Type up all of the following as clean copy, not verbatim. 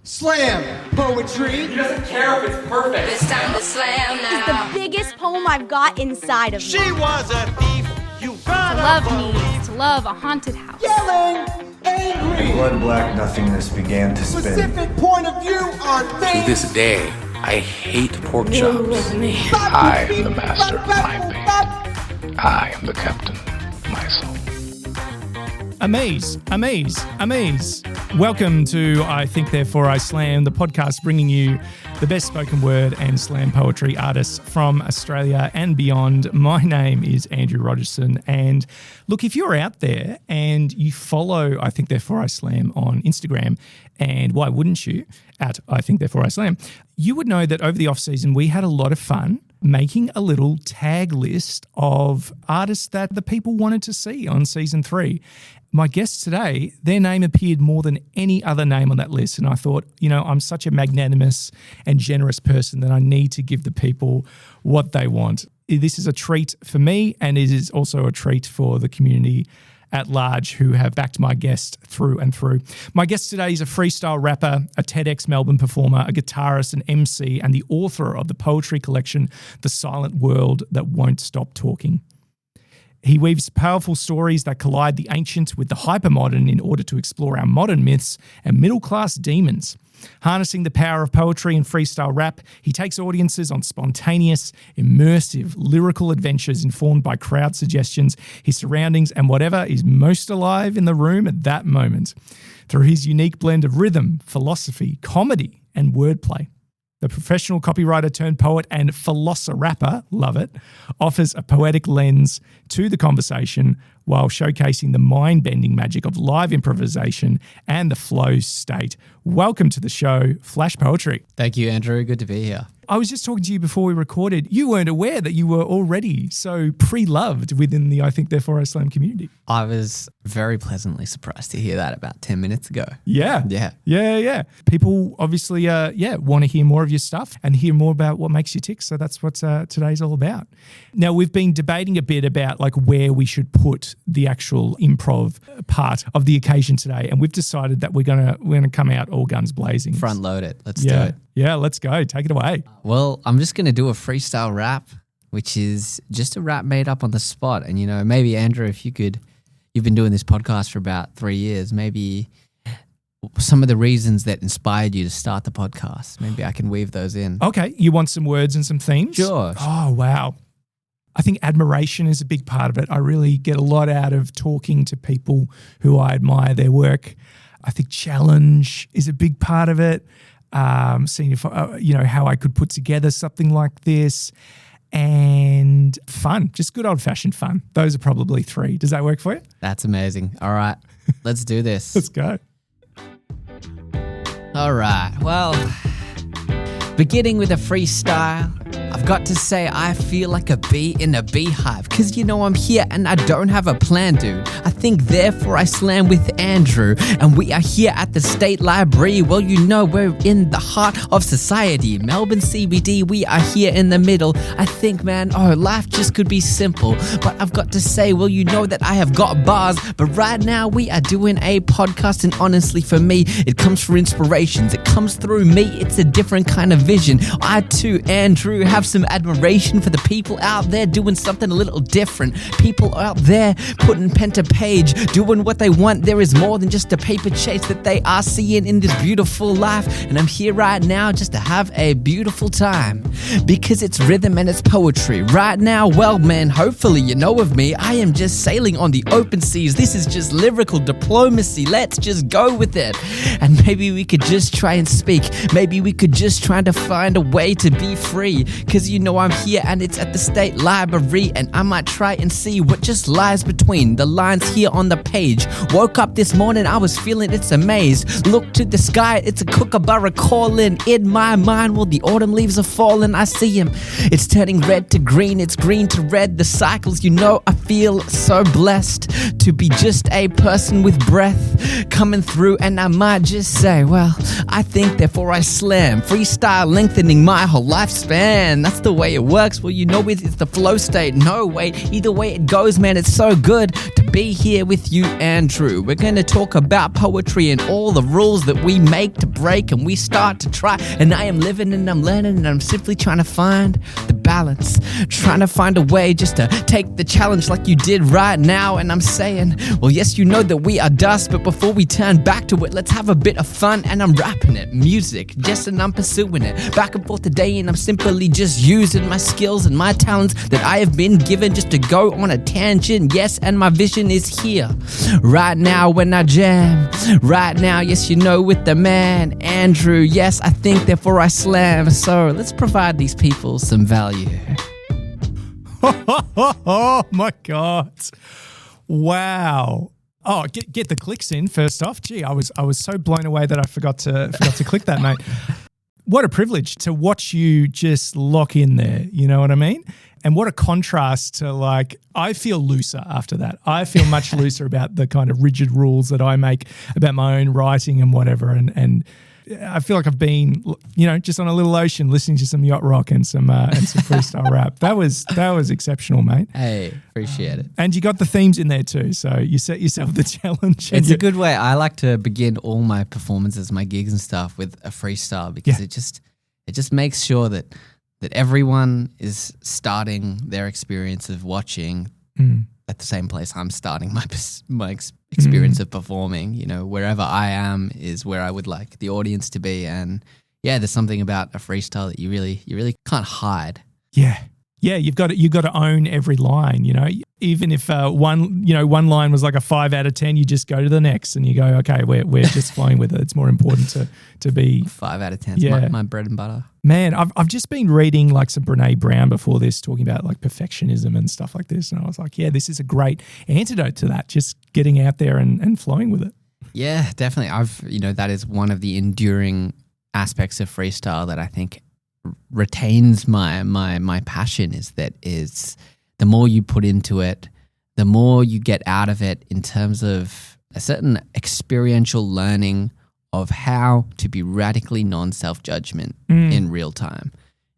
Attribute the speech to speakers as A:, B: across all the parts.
A: Slam poetry.
B: He doesn't care if it's perfect.
C: It's time to slam now.
D: It's the biggest poem I've got inside of me.
A: She was a thief. You gotta
E: Love means to love a haunted house.
A: Yelling, angry.
F: Blood black nothingness began to spin.
A: Specific point of view on
G: To
A: things.
G: this day, I hate pork chops. I am the master of my fate. I am the captain of my soul.
H: Amaze. Welcome to I Think Therefore I Slam, the podcast bringing you the best spoken word and slam poetry artists from Australia and beyond. My name is Andrew Rogerson, and look, if you're out there and you follow I Think Therefore I Slam on Instagram, and why wouldn't you, at I Think Therefore I Slam, you would know that over the off-season we had a lot of fun making a little tag list of artists that the people wanted to see on season 3. My guests today, their name appeared more than any other name on that list. And I thought, I'm such a magnanimous and generous person that I need to give the people what they want. This is a treat for me, and it is also a treat for the community at large who have backed my guest through and through. My guest today is a freestyle rapper, a TEDxMelbourne performer, a guitarist, an MC, and the author of the poetry collection, The Silent World That Won't Stop Talking. He weaves powerful stories that collide the ancient with the hypermodern in order to explore our modern myths and middle-class demons. Harnessing the power of poetry and freestyle rap, he takes audiences on spontaneous, immersive, lyrical adventures informed by crowd suggestions, his surroundings, and whatever is most alive in the room at that moment. Through his unique blend of rhythm, philosophy, comedy, and wordplay. The professional copywriter turned poet and Philosorapper, love it, offers a poetic lens to the conversation while showcasing the mind-bending magic of live improvisation and the flow state. Welcome to the show, Flash Poetry.
I: Thank you, Andrew. Good to be here.
H: I was just talking to you before we recorded. You weren't aware that you were already so pre-loved within the I Think Therefore I Slam community.
I: I was very pleasantly surprised to hear that about 10 minutes ago.
H: Yeah. People obviously, want to hear more of your stuff and hear more about what makes you tick. So that's what today's all about. Now, we've been debating a bit about like where we should put the actual improv part of the occasion today, and we've decided that we're gonna come out all guns blazing.
I: Front load it. Let's do it.
H: Yeah, let's go. Take it away.
I: Well, I'm just going to do a freestyle rap, which is just a rap made up on the spot. And, maybe, Andrew, if you've been doing this podcast for about 3 years, maybe some of the reasons that inspired you to start the podcast, maybe I can weave those in.
H: Okay. You want some words and some themes?
I: Sure.
H: Oh, wow. I think admiration is a big part of it. I really get a lot out of talking to people who I admire their work. I think challenge is a big part of it. Seeing if, how I could put together something like this, and fun, just good old fashioned fun. Those are probably 3. Does that work for you?
I: That's amazing. All right, let's do this.
H: Let's go.
I: All right, well, beginning with a freestyle, I've got to say I feel like a bee in a beehive, cause I'm here and I don't have a plan, dude. I think therefore I slam with Andrew, and we are here at the State Library. Well, we're in the heart of society, Melbourne CBD. We are here in the middle. I think, man, life just could be simple, but I've got to say, well, that I have got bars, but right now we are doing a podcast, and honestly for me, it comes from inspirations. It comes through me. It's a different kind of vision. I too, Andrew, have some admiration for the people out there doing something a little different. People out there putting pen to page, doing what they want. There is more than just a paper chase that they are seeing in this beautiful life. And I'm here right now just to have a beautiful time, because it's rhythm and it's poetry. Right now, well, man, hopefully you know of me. I am just sailing on the open seas. This is just lyrical diplomacy. Let's just go with it. And maybe we could just try and speak. Maybe we could just try to find a way to be free. Cause I'm here and it's at the State Library, and I might try and see what just lies between the lines here on the page. Woke up this morning, I was feeling it's a maze. Look to the sky, it's a kookaburra calling. In my mind, well, the autumn leaves are falling. I see him. It's turning red to green, it's green to red. The cycles, I feel so blessed to be just a person with breath coming through. And I might just say, well, I think therefore I slam. Freestyle lengthening my whole lifespan. That's the way it works. Well, it's the flow state. No, wait, either way it goes, man, it's so good to be here with you, Andrew. We're going to talk about poetry and all the rules that we make to break and we start to try. And I am living and I'm learning and I'm simply trying to find the balance, trying to find a way just to take the challenge like you did right now. And I'm saying, well, yes, you know that we are dust, but before we turn back to it, let's have a bit of fun. And I'm rapping it, music, just and I'm pursuing it back and forth today. And I'm simply just using my skills and my talents that I have been given just to go on a tangent. Yes, and my vision is here right now when I jam. Right now, yes, you know, with the man, Andrew. Yes, I think, therefore I slam. So let's provide these people some value.
H: Oh my God. Wow. Oh, get the clicks in first off. Gee, I was so blown away that I forgot to click that, mate. What a privilege to watch you just lock in there. You know what I mean? And what a contrast to, like, I feel looser after that. I feel much looser about the kind of rigid rules that I make about my own writing and whatever. And I feel like I've been, you know, just on a little ocean listening to some yacht rock and some freestyle rap. That was exceptional, mate.
I: Hey, appreciate it.
H: And you got the themes in there too. So you set yourself the challenge.
I: It's a good way. I like to begin all my performances, my gigs and stuff with a freestyle because it just makes sure that everyone is starting their experience of watching at the same place I'm starting my experience of performing. You know, wherever I am is where I would like the audience to be. And yeah, there's something about a freestyle that you really can't hide.
H: Yeah. Yeah, you've got to own every line, you know. Even if one line was like a 5 out of 10, you just go to the next and you go, okay, we're just flowing with it. It's more important to be
I: 5 out of 10.
H: Yeah.
I: My bread and butter.
H: Man, I've just been reading like some Brene Brown before this, talking about like perfectionism and stuff like this, and I was like, yeah, this is a great antidote to that. Just getting out there and flowing with it.
I: Yeah, definitely. That is one of the enduring aspects of freestyle that I think retains my passion is the more you put into it, the more you get out of it in terms of a certain experiential learning of how to be radically non-self-judgment in real time.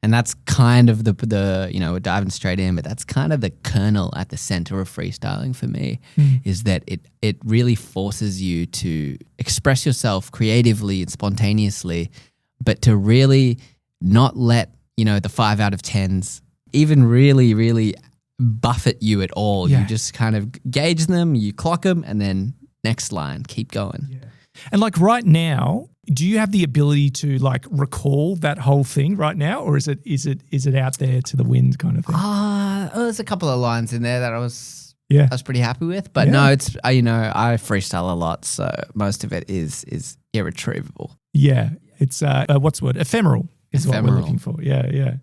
I: And that's kind of the we're diving straight in, but that's kind of the kernel at the center of freestyling for me, is that it really forces you to express yourself creatively and spontaneously, but to really not let, the 5 out of 10s even really buffet you at all.
H: Yeah.
I: You just kind of gauge them, you clock them, and then next line, keep going. Yeah.
H: And like right now, do you have the ability to like recall that whole thing right now, or is it out there to the wind kind of thing?
I: There's a couple of lines in there that I was pretty happy with, but no, it's I freestyle a lot, so most of it is irretrievable.
H: Yeah, it's what's the word? Ephemeral. Is what we're looking for. Yeah.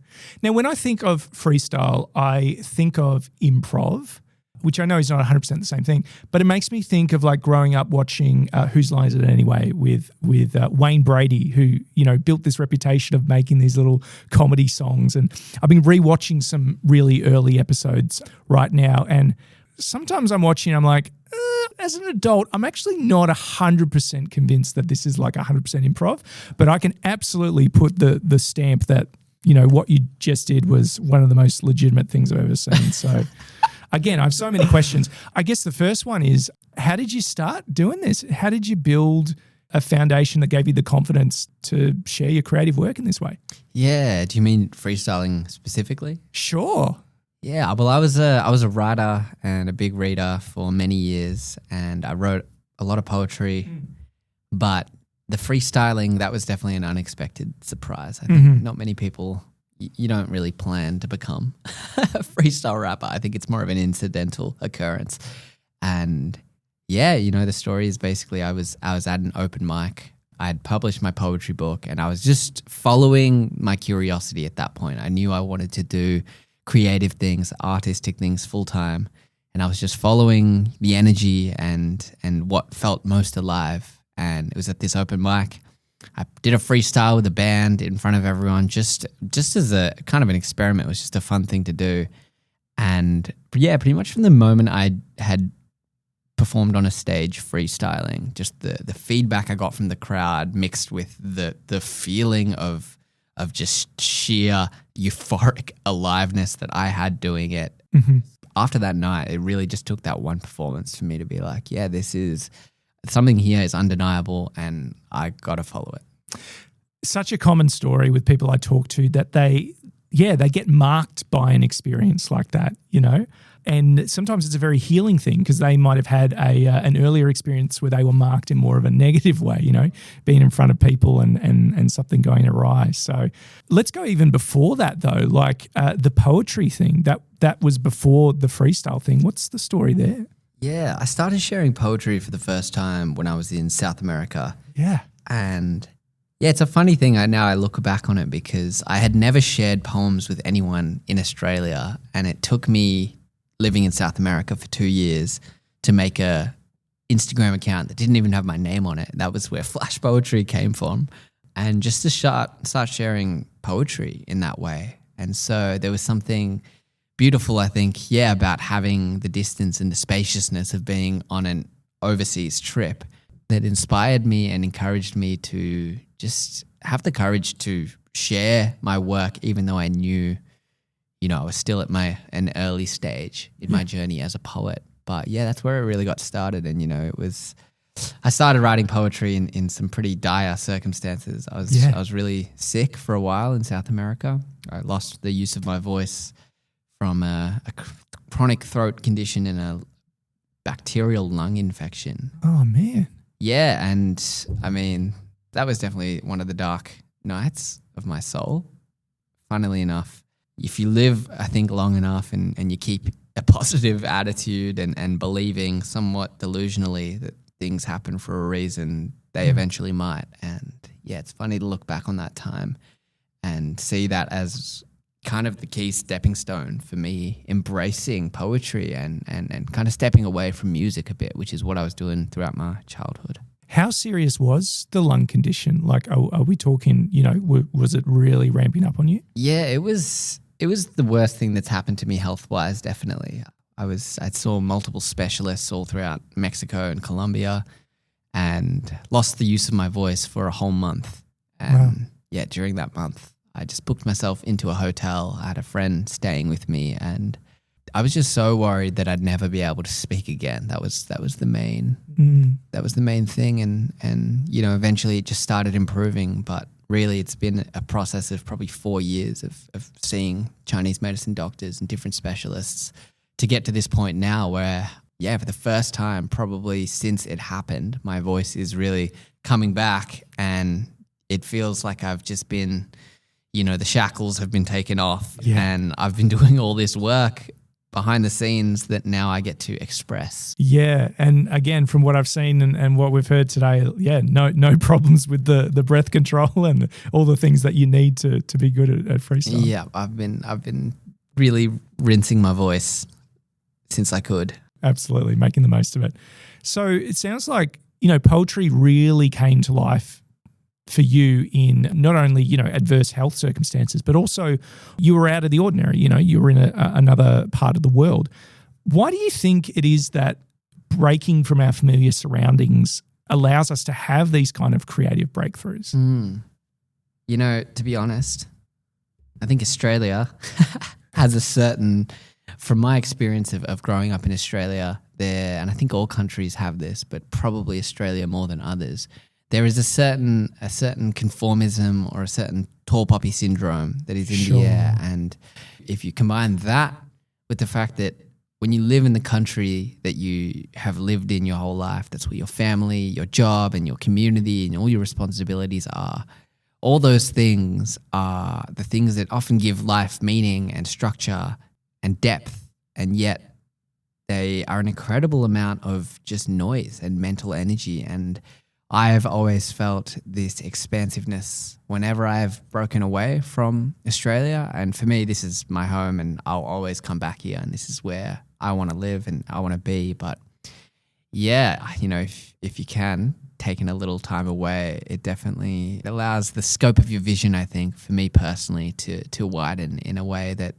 H: Now, when I think of freestyle, I think of improv, which I know is not 100% the same thing, but it makes me think of like growing up watching Whose Line Is It Anyway with Wayne Brady, who, built this reputation of making these little comedy songs. And I've been rewatching some really early episodes right now, and sometimes I'm watching, I'm like, as an adult, I'm actually not 100% convinced that this is like 100% improv, but I can absolutely put the stamp that, what you just did was one of the most legitimate things I've ever seen. So again, I have so many questions. I guess the first one is, how did you start doing this? How did you build a foundation that gave you the confidence to share your creative work in this way?
I: Yeah. Do you mean freestyling specifically?
H: Sure.
I: Yeah, well, I was a writer and a big reader for many years, and I wrote a lot of poetry, but the freestyling, that was definitely an unexpected surprise. I think not many people, you don't really plan to become a freestyle rapper. I think it's more of an incidental occurrence. And yeah, the story is basically I was at an open mic. I had published my poetry book, and I was just following my curiosity at that point. I knew I wanted to do creative things, artistic things full time. And I was just following the energy and what felt most alive. And it was at this open mic. I did a freestyle with a band in front of everyone, just as a kind of an experiment. It was just a fun thing to do. And yeah, pretty much from the moment I had performed on a stage freestyling, just the feedback I got from the crowd mixed with the feeling of just sheer euphoric aliveness that I had doing it. after that night, it really just took that one performance for me to be like, yeah, this is something here is undeniable and I got to follow it.
H: Such a common story with people I talk to that they get marked by an experience like that, you know, and sometimes it's a very healing thing because they might have had an earlier experience where they were marked in more of a negative way, you know, being in front of people and something going awry. So let's go even before that though, like the poetry thing that was before the freestyle thing. What's the story there?
I: Yeah, I started sharing poetry for the first time when I was in South America.
H: Yeah.
I: And yeah, it's a funny thing. Now I look back on it because I had never shared poems with anyone in Australia, and it took me living in South America for 2 years to make a Instagram account that didn't even have my name on it. That was where Flash Poetry came from, and just to start sharing poetry in that way. And so there was something beautiful, I think, about having the distance and the spaciousness of being on an overseas trip that inspired me and encouraged me to just have the courage to share my work, even though I knew, you know, I was still at an early stage in my journey as a poet. But yeah, that's where it really got started. And, you know, I started writing poetry in some pretty dire circumstances. I was really sick for a while in South America. I lost the use of my voice from a chronic throat condition and a bacterial lung infection.
H: Oh, man.
I: Yeah, and I mean, that was definitely one of the dark nights of my soul. Funnily enough, if you live, I think, long enough and you keep a positive attitude and believing somewhat delusionally that things happen for a reason, they eventually might. And yeah, it's funny to look back on that time and see that as kind of the key stepping stone for me embracing poetry and kind of stepping away from music a bit, which is what I was doing throughout my childhood.
H: How serious was the lung condition? Like, are we talking, you know, was it really ramping up on you?
I: Yeah, it was the worst thing that's happened to me health-wise, definitely. I saw multiple specialists all throughout Mexico and Colombia and lost the use of my voice for a whole month. And yeah, during that month, I just booked myself into a hotel. I had a friend staying with me, and I was just so worried that I'd never be able to speak again. That was the main thing, and you know, eventually it just started improving. But really, it's been a process of probably 4 years of seeing Chinese medicine doctors and different specialists to get to this point now where, yeah, for the first time probably since it happened, my voice is really coming back, and it feels like I've just been, you know, the shackles have been taken off, and I've been doing all this work behind the scenes that now I get to express.
H: Yeah, and again, from what I've seen and what we've heard today, no problems with the breath control and all the things that you need to be good at freestyle.
I: Yeah, I've been really rinsing my voice since I could.
H: Absolutely, making the most of it. So it sounds like, you know, poetry really came to life for you in not only, you know, adverse health circumstances, but also you were out of the ordinary, you know, you were in another part of the world. Why do you think it is that breaking from our familiar surroundings allows us to have these kind of creative breakthroughs?
I: You know, to be honest, I think Australia has a certain, from my experience of growing up in Australia there, and I think all countries have this, but probably Australia more than others, there is a certain conformism or a certain tall poppy syndrome that is in the air. And if you combine that with the fact that when you live in the country that you have lived in your whole life, that's where your family, your job and your community and all your responsibilities are, all those things are the things that often give life meaning and structure and depth, and yet they are an incredible amount of just noise and mental energy. And I've always felt this expansiveness whenever I've broken away from Australia. And for me, this is my home and I'll always come back here, and this is where I want to live and I want to be. But yeah, you know, if you can, taking a little time away, it definitely allows the scope of your vision, I think, for me personally, to widen in a way that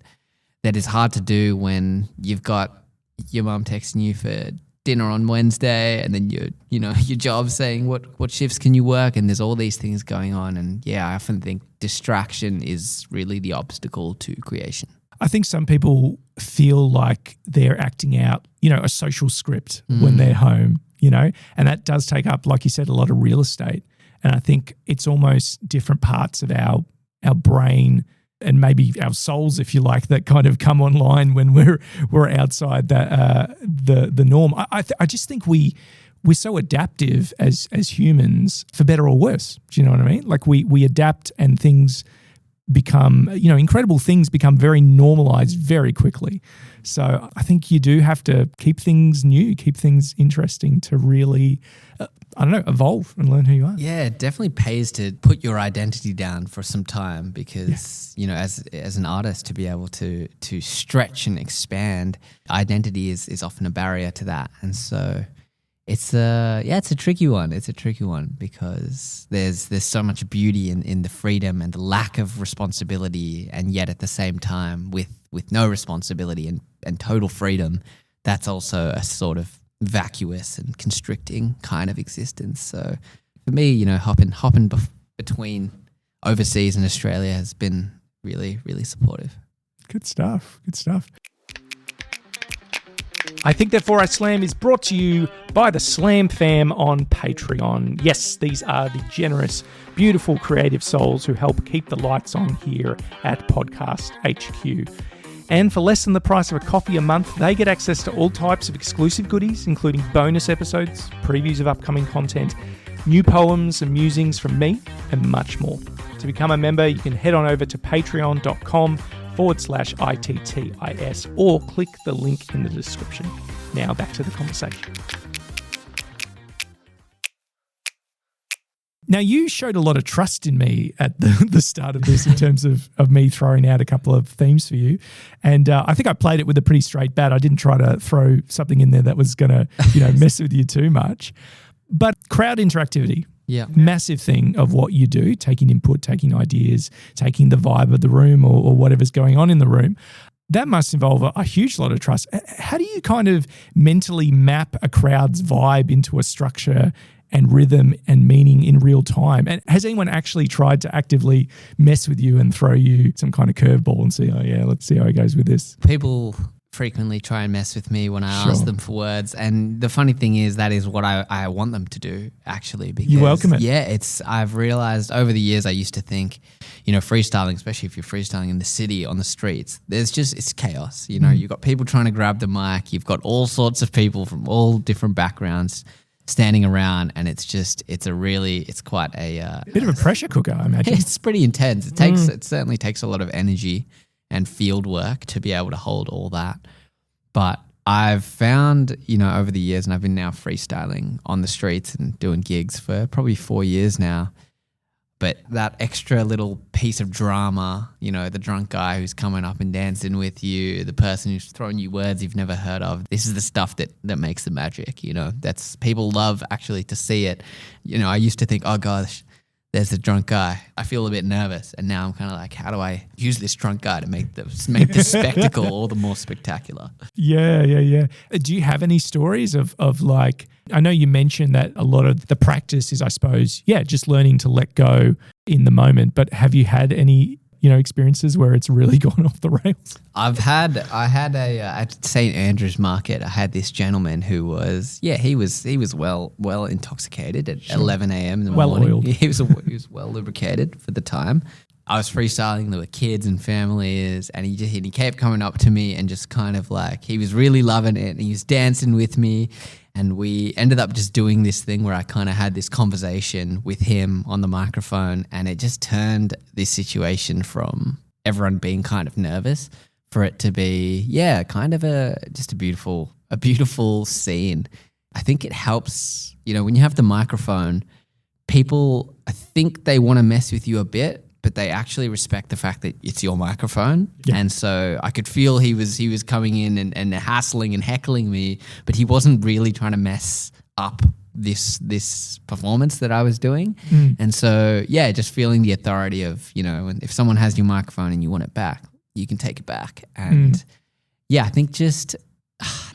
I: is hard to do when you've got your mum texting you for dinner on Wednesday, and then your job saying what shifts can you work, and there's all these things going on. And yeah, I often think distraction is really the obstacle to creation.
H: I think some people feel like they're acting out, a social script when they're home, and that does take up, like you said, a lot of real estate. And I think it's almost different parts of our brain and maybe our souls, if you like, that kind of come online when we're outside the norm. I just think we're so adaptive as humans, for better or worse. Do you know what I mean? Like we adapt, and things become, incredible things become very normalized very quickly. So I think you do have to keep things new, keep things interesting to really, evolve and learn who you are.
I: Yeah, it definitely pays to put your identity down for some time because, as an artist, to be able to stretch and expand, identity is often a barrier to that. And so it's a tricky one. It's a tricky one because there's so much beauty in the freedom and the lack of responsibility, and yet at the same time with no responsibility and total freedom, that's also a sort of vacuous and constricting kind of existence. So for me, hopping between overseas and Australia has been really, really supportive.
H: Good stuff. Good stuff. I Think Therefore I Slam is brought to you by the Slam Fam on Patreon. Yes, these are the generous, beautiful, creative souls who help keep the lights on here at Podcast HQ. And for less than the price of a coffee a month, they get access to all types of exclusive goodies, including bonus episodes, previews of upcoming content, new poems and musings from me, and much more. To become a member, you can head on over to patreon.com/ITTIS or click the link in the description. Now back to the conversation. Now, you showed a lot of trust in me at the start of this in terms of me throwing out a couple of themes for you. And I think I played it with a pretty straight bat. I didn't try to throw something in there that was going to mess with you too much. But crowd interactivity, massive thing of what you do, taking input, taking ideas, taking the vibe of the room or whatever's going on in the room. That must involve a huge lot of trust. How do you kind of mentally map a crowd's vibe into a structure and rhythm and meaning in real time? And has anyone actually tried to actively mess with you and throw you some kind of curveball and see, let's see how it goes with this?
I: People frequently try and mess with me when I ask them for words. And the funny thing is that is what I want them to do, actually. Because,
H: you welcome it.
I: Yeah, I've realized over the years I used to think, freestyling, especially if you're freestyling in the city on the streets, it's chaos. You've got people trying to grab the mic. You've got all sorts of people from all different backgrounds standing around, and it's quite a
H: bit of a pressure cooker, I imagine.
I: It's pretty intense. It certainly takes a lot of energy and field work to be able to hold all that. But I've found, over the years, and I've been now freestyling on the streets and doing gigs for probably 4 years now. But that extra little piece of drama, the drunk guy who's coming up and dancing with you, the person who's throwing you words you've never heard of, this is the stuff that makes the magic, That's, people love actually to see it. I used to think, oh gosh, there's a drunk guy. I feel a bit nervous. And now I'm kind of like, how do I use this drunk guy to make this spectacle all the more spectacular?
H: Yeah. Do you have any stories of like, I know you mentioned that a lot of the practice is, I suppose, just learning to let go in the moment, but have you had any, experiences where it's really gone off the rails?
I: I had at St. Andrew's Market, I had this gentleman who was, he was well intoxicated at 11 a.m. in the morning.
H: Oiled.
I: He was well lubricated for the time. I was freestyling, there were kids and families, and he kept coming up to me and just kind of like, he was really loving it and he was dancing with me. And we ended up just doing this thing where I kind of had this conversation with him on the microphone, and it just turned this situation from everyone being kind of nervous for it to be, kind of a beautiful scene. I think it helps, when you have the microphone, people, I think they want to mess with you a bit, but they actually respect the fact that it's your microphone. Yeah. And so I could feel he was coming in and hassling and heckling me, but he wasn't really trying to mess up this performance that I was doing. And so, just feeling the authority of, if someone has your microphone and you want it back, you can take it back. And I think just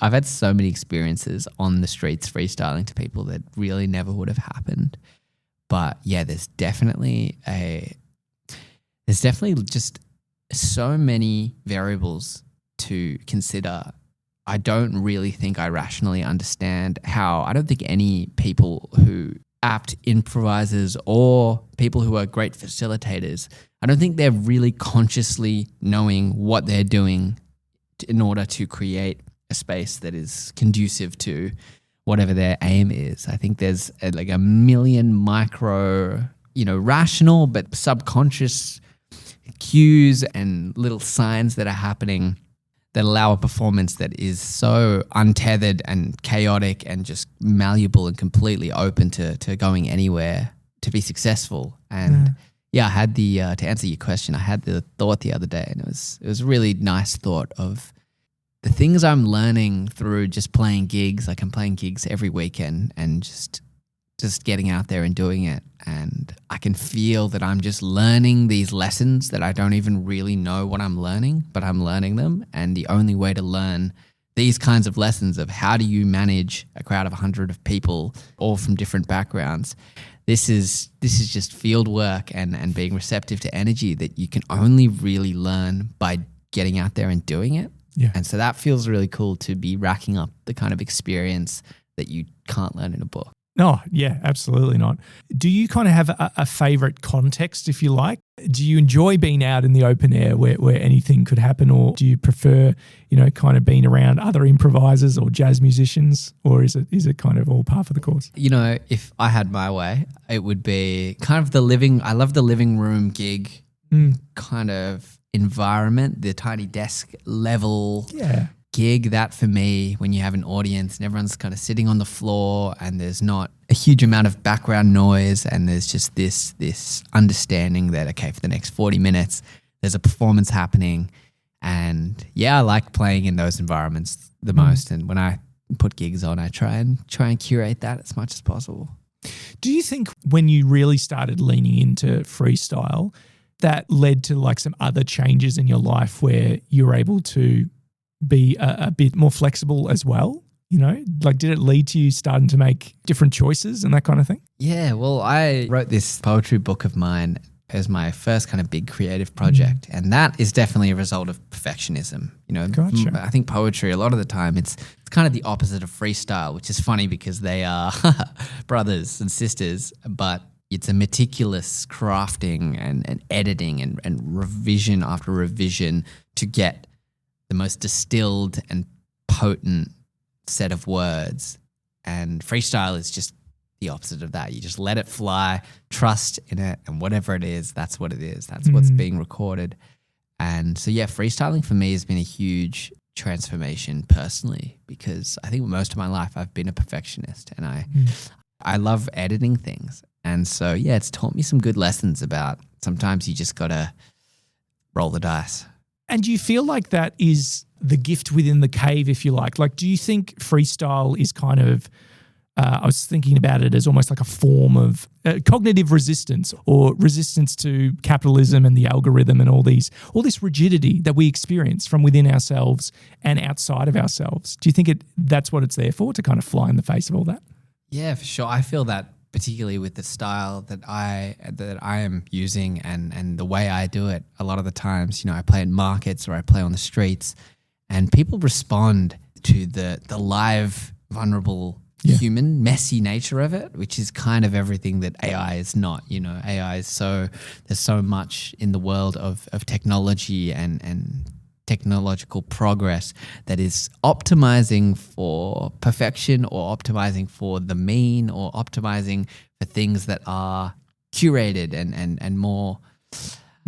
I: I've had so many experiences on the streets freestyling to people that really never would have happened. But there's definitely just so many variables to consider. I don't really think I rationally understand how, I don't think any people who apt improvisers or people who are great facilitators, I don't think they're really consciously knowing what they're doing in order to create a space that is conducive to whatever their aim is. I think there's like a million micro, rational but subconscious cues and little signs that are happening that allow a performance that is so untethered and chaotic and just malleable and completely open to going anywhere to be successful. And I had the to answer your question, I had the thought the other day, and it was a really nice thought of the things I'm learning through just playing gigs. Like I'm playing gigs every weekend and just getting out there and doing it. And I can feel that I'm just learning these lessons that I don't even really know what I'm learning, but I'm learning them. And the only way to learn these kinds of lessons of how do you manage a crowd of 100 of people, all from different backgrounds, this is just field work and being receptive to energy that you can only really learn by getting out there and doing it.
H: Yeah.
I: And so that feels really cool to be racking up the kind of experience that you can't learn in a book.
H: No, yeah, absolutely not. Do you kind of have a favorite context, if you like? Do you enjoy being out in the open air where anything could happen, or do you prefer, kind of being around other improvisers or jazz musicians, or is it kind of all par for the course?
I: If I had my way, it would be kind of I love the living room gig kind of environment, the tiny desk level gig. That for me, when you have an audience and everyone's kind of sitting on the floor and there's not a huge amount of background noise and there's just this understanding that, okay, for the next 40 minutes, there's a performance happening. And I like playing in those environments the most. And when I put gigs on, I try and curate that as much as possible.
H: Do you think when you really started leaning into freestyle, that led to like some other changes in your life where you were able to be a bit more flexible as well? Like did it lead to you starting to make different choices and that kind of thing?
I: Yeah, well, I wrote this poetry book of mine as my first kind of big creative project. And that is definitely a result of perfectionism.
H: Gotcha.
I: I think poetry, a lot of the time, it's kind of the opposite of freestyle, which is funny because they are brothers and sisters, but it's a meticulous crafting and editing and revision after revision to get the most distilled and potent set of words. And freestyle is just the opposite of that. You just let it fly, trust in it, and whatever it is, that's what it is. That's what's being recorded. And so, freestyling for me has been a huge transformation personally, because I think most of my life I've been a perfectionist and I love editing things. And so, it's taught me some good lessons about sometimes you just got to roll the dice.
H: And do you feel like that is the gift within the cave, if you like? Like, do you think freestyle is kind of, I was thinking about it as almost like a form of cognitive resistance or resistance to capitalism and the algorithm and all this rigidity that we experience from within ourselves and outside of ourselves? Do you think that's what it's there for, to kind of fly in the face of all that?
I: Yeah, for sure. I feel that particularly with the style that I am using and the way I do it. A lot of the times, I play in markets or I play on the streets, and people respond to the live, vulnerable, human, messy nature of it, which is kind of everything that AI is not. AI is there's so much in the world of technology and technological progress that is optimizing for perfection or optimizing for the mean or optimizing for things that are curated and more,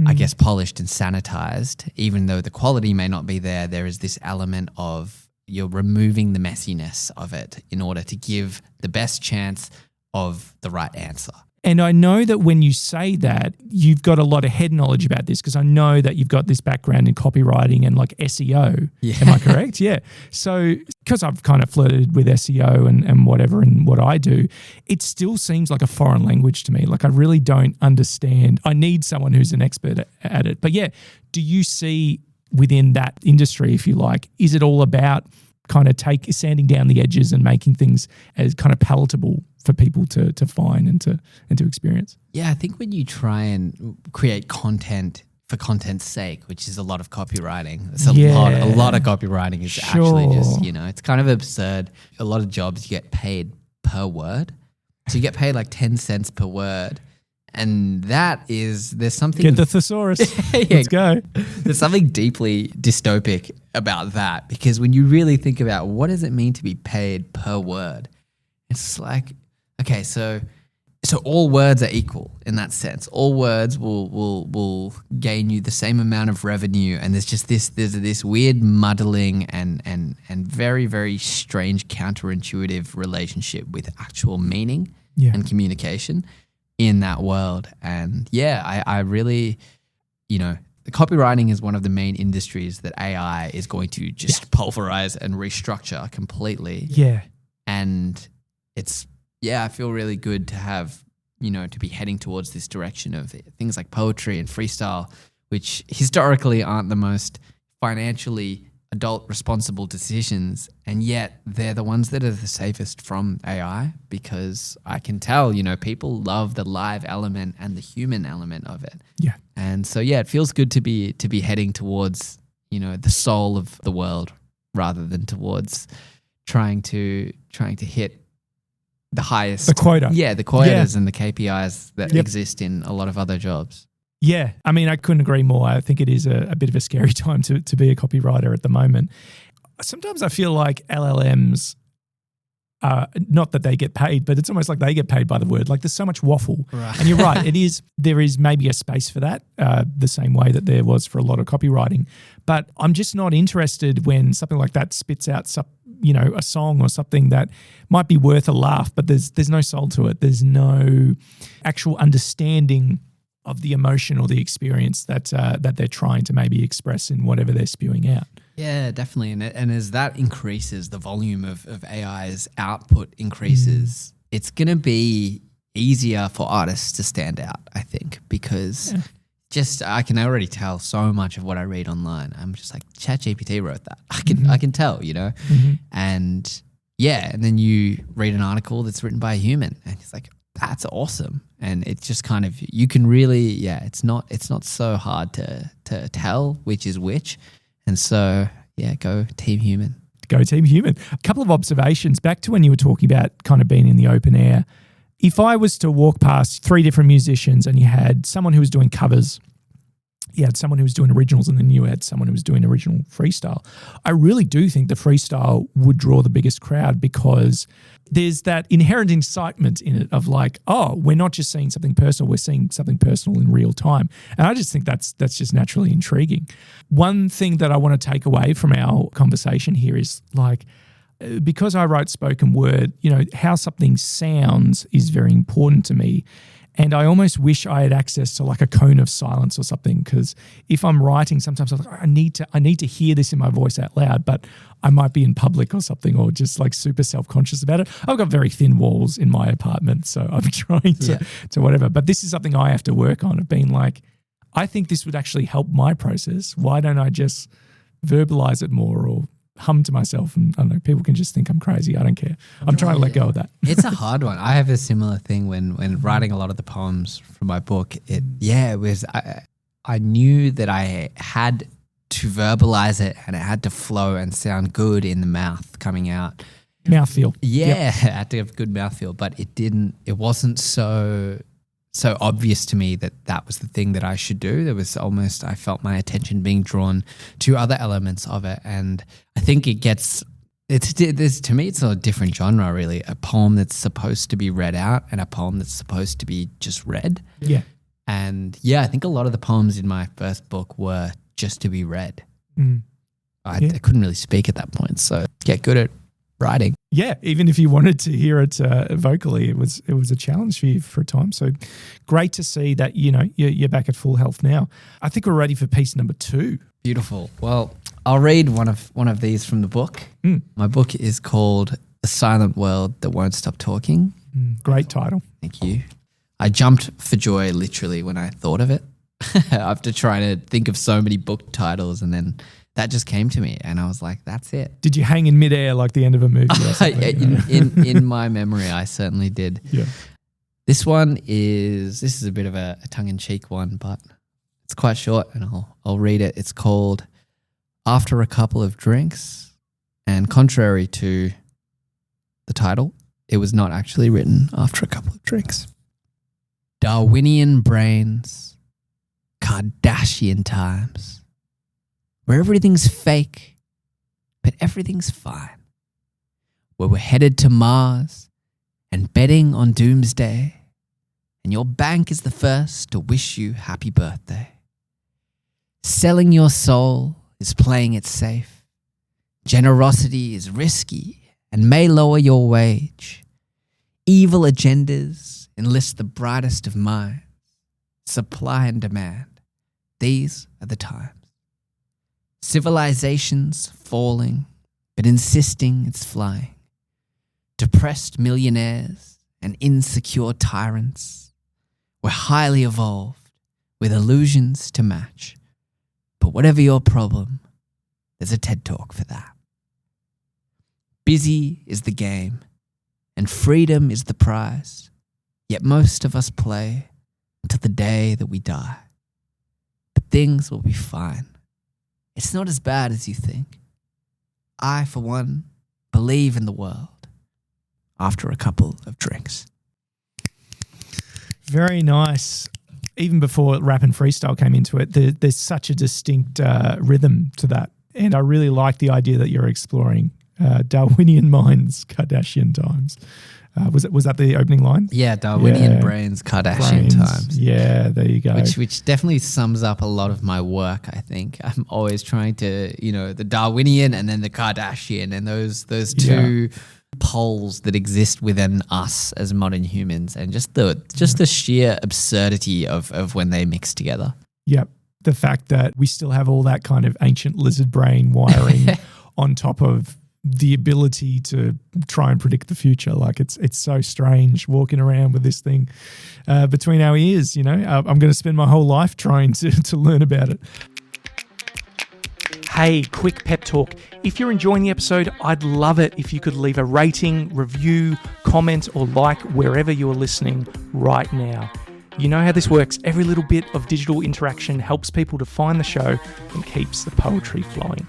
I: I guess, polished and sanitized. Even though the quality may not be there, there is this element of you're removing the messiness of it in order to give the best chance of the right answer.
H: And I know that when you say that, you've got a lot of head knowledge about this, because I know that you've got this background in copywriting and like SEO. Yeah. Am I correct? Yeah. So because I've kind of flirted with SEO and whatever and what I do, it still seems like a foreign language to me. Like I really don't understand. I need someone who's an expert at it. But do you see within that industry, if you like, is it all about kind of sanding down the edges and making things as kind of palatable for people to find and to experience?
I: Yeah, I think when you try and create content for content's sake, which is a lot of copywriting. It's a
H: Yeah.
I: lot of copywriting is
H: Sure.
I: actually just, it's kind of absurd. A lot of jobs you get paid per word. So you get paid like 10 cents per word. And there's something.
H: Get the thesaurus.
I: Yeah.
H: Let's go.
I: There's something deeply dystopic about that, because when you really think about what does it mean to be paid per word, it's like, okay, so all words are equal in that sense. All words will gain you the same amount of revenue, and there's this weird muddling and very, very strange counterintuitive relationship with actual meaning and communication in that world. And I really, the copywriting is one of the main industries that AI is going to just pulverize and restructure completely.
H: Yeah.
I: And it's, I feel really good to have, to be heading towards this direction of things like poetry and freestyle, which historically aren't the most financially adult responsible decisions, and yet they're the ones that are the safest from AI, because I can tell, people love the live element and the human element of it.
H: Yeah.
I: And so it feels good to be heading towards, the soul of the world rather than towards trying to hit the highest.
H: The quota.
I: Yeah, the quotas and the KPIs that exist in a lot of other jobs.
H: Yeah, I mean, I couldn't agree more. I think it is a bit of a scary time to be a copywriter at the moment. Sometimes I feel like LLMs, not that they get paid, but it's almost like they get paid by the word. Like there's so much waffle.
I: Right.
H: And you're right, there is maybe a space for that, the same way that there was for a lot of copywriting. But I'm just not interested when something like that spits out a song or something that might be worth a laugh, but there's no soul to it. There's no actual understanding of the emotion or the experience that they're trying to maybe express in whatever they're spewing out.
I: Yeah, definitely. And as that increases, the volume of AI's output increases, it's going to be easier for artists to stand out, I think, because I can already tell so much of what I read online. I'm just like, ChatGPT wrote that. I can tell,
H: Mm-hmm.
I: And and then you read an article that's written by a human, and it's like, that's awesome. And it's just kind of, you can really, it's not so hard to tell which is which. And so, go team human.
H: Go team human. A couple of observations back to when you were talking about kind of being in the open air. If I was to walk past 3 different musicians and you had someone who was doing covers, you had someone who was doing originals, and then you had someone who was doing original freestyle, I really do think the freestyle would draw the biggest crowd, because there's that inherent excitement in it of like, oh, we're not just seeing something personal, we're seeing something personal in real time. And I just think that's just naturally intriguing. One thing that I want to take away from our conversation here is like, because I write spoken word, how something sounds is very important to me. And I almost wish I had access to like a cone of silence or something, because if I'm writing, sometimes I'm like, I need to hear this in my voice out loud, but I might be in public or something, or just like super self-conscious about it. I've got very thin walls in my apartment, so I'm trying to whatever. But this is something I have to work on, of being like, I think this would actually help my process. Why don't I just verbalize it more, or hum to myself, and I don't know, people can just think I'm crazy. I don't care. I'm trying to let go of that.
I: It's a hard one. I have a similar thing when writing a lot of the poems from my book. It was I knew that I had to verbalize it, and it had to flow and sound good in the mouth coming out.
H: Mouthfeel.
I: Yeah, it had to have good mouthfeel, but it wasn't so obvious to me that was the thing that I should do. There was almost, I felt my attention being drawn to other elements of it. And I think to me, it's a different genre, really. A poem that's supposed to be read out and a poem that's supposed to be just read.
H: Yeah.
I: And I think a lot of the poems in my first book were just to be read. I couldn't really speak at that point. So get good at writing.
H: Yeah, even if you wanted to hear it vocally, it was a challenge for you for a time. So great to see that you're back at full health now. I think we're ready for piece number 2.
I: Beautiful. Well, I'll read one of these from the book. My book is called "The Silent World That Won't Stop Talking."
H: Great title.
I: Thank you. I jumped for joy literally when I thought of it. After trying to think of so many book titles, and then that just came to me, and I was like, that's it.
H: Did you hang in midair like the end of a movie or something?
I: in my memory, I certainly did.
H: Yeah.
I: This is a bit of a tongue-in-cheek one, but It's quite short, and I'll read it. It's called After a Couple of Drinks, and contrary to the title, it was not actually written after a couple of drinks. Darwinian brains, Kardashian times, where everything's fake, but everything's fine. Where we're headed to Mars and betting on doomsday, and your bank is the first to wish you happy birthday. Selling your soul is playing it safe. Generosity is risky and may lower your wage. Evil agendas enlist the brightest of minds. Supply and demand, these are the times. Civilization's falling, but insisting it's flying. Depressed millionaires and insecure tyrants. We're highly evolved with illusions to match. But whatever your problem, there's a TED Talk for that. Busy is the game, and freedom is the prize. Yet most of us play until the day that we die. But things will be fine. It's not as bad as you think. I, for one, believe in the world after a couple of drinks.
H: Very nice. Even before rap and freestyle came into it, there's such a distinct rhythm to that. And I really like the idea that you're exploring Darwinian minds, Kardashian times. Was that the opening line?
I: Yeah, Darwinian brains, Kardashian times.
H: Yeah, there you go.
I: Which definitely sums up a lot of my work, I think. I'm always trying to, the Darwinian and then the Kardashian, and those two poles that exist within us as modern humans, and just the sheer absurdity of when they mix together.
H: Yep. The fact that we still have all that kind of ancient lizard brain wiring on top of the ability to try and predict the future. Like it's so strange walking around with this thing between our ears, I'm going to spend my whole life trying to learn about it. Hey, quick pep talk. If you're enjoying the episode, I'd love it if you could leave a rating, review, comment, or like wherever you're listening right now. You know how this works. Every little bit of digital interaction helps people to find the show and keeps the poetry flowing.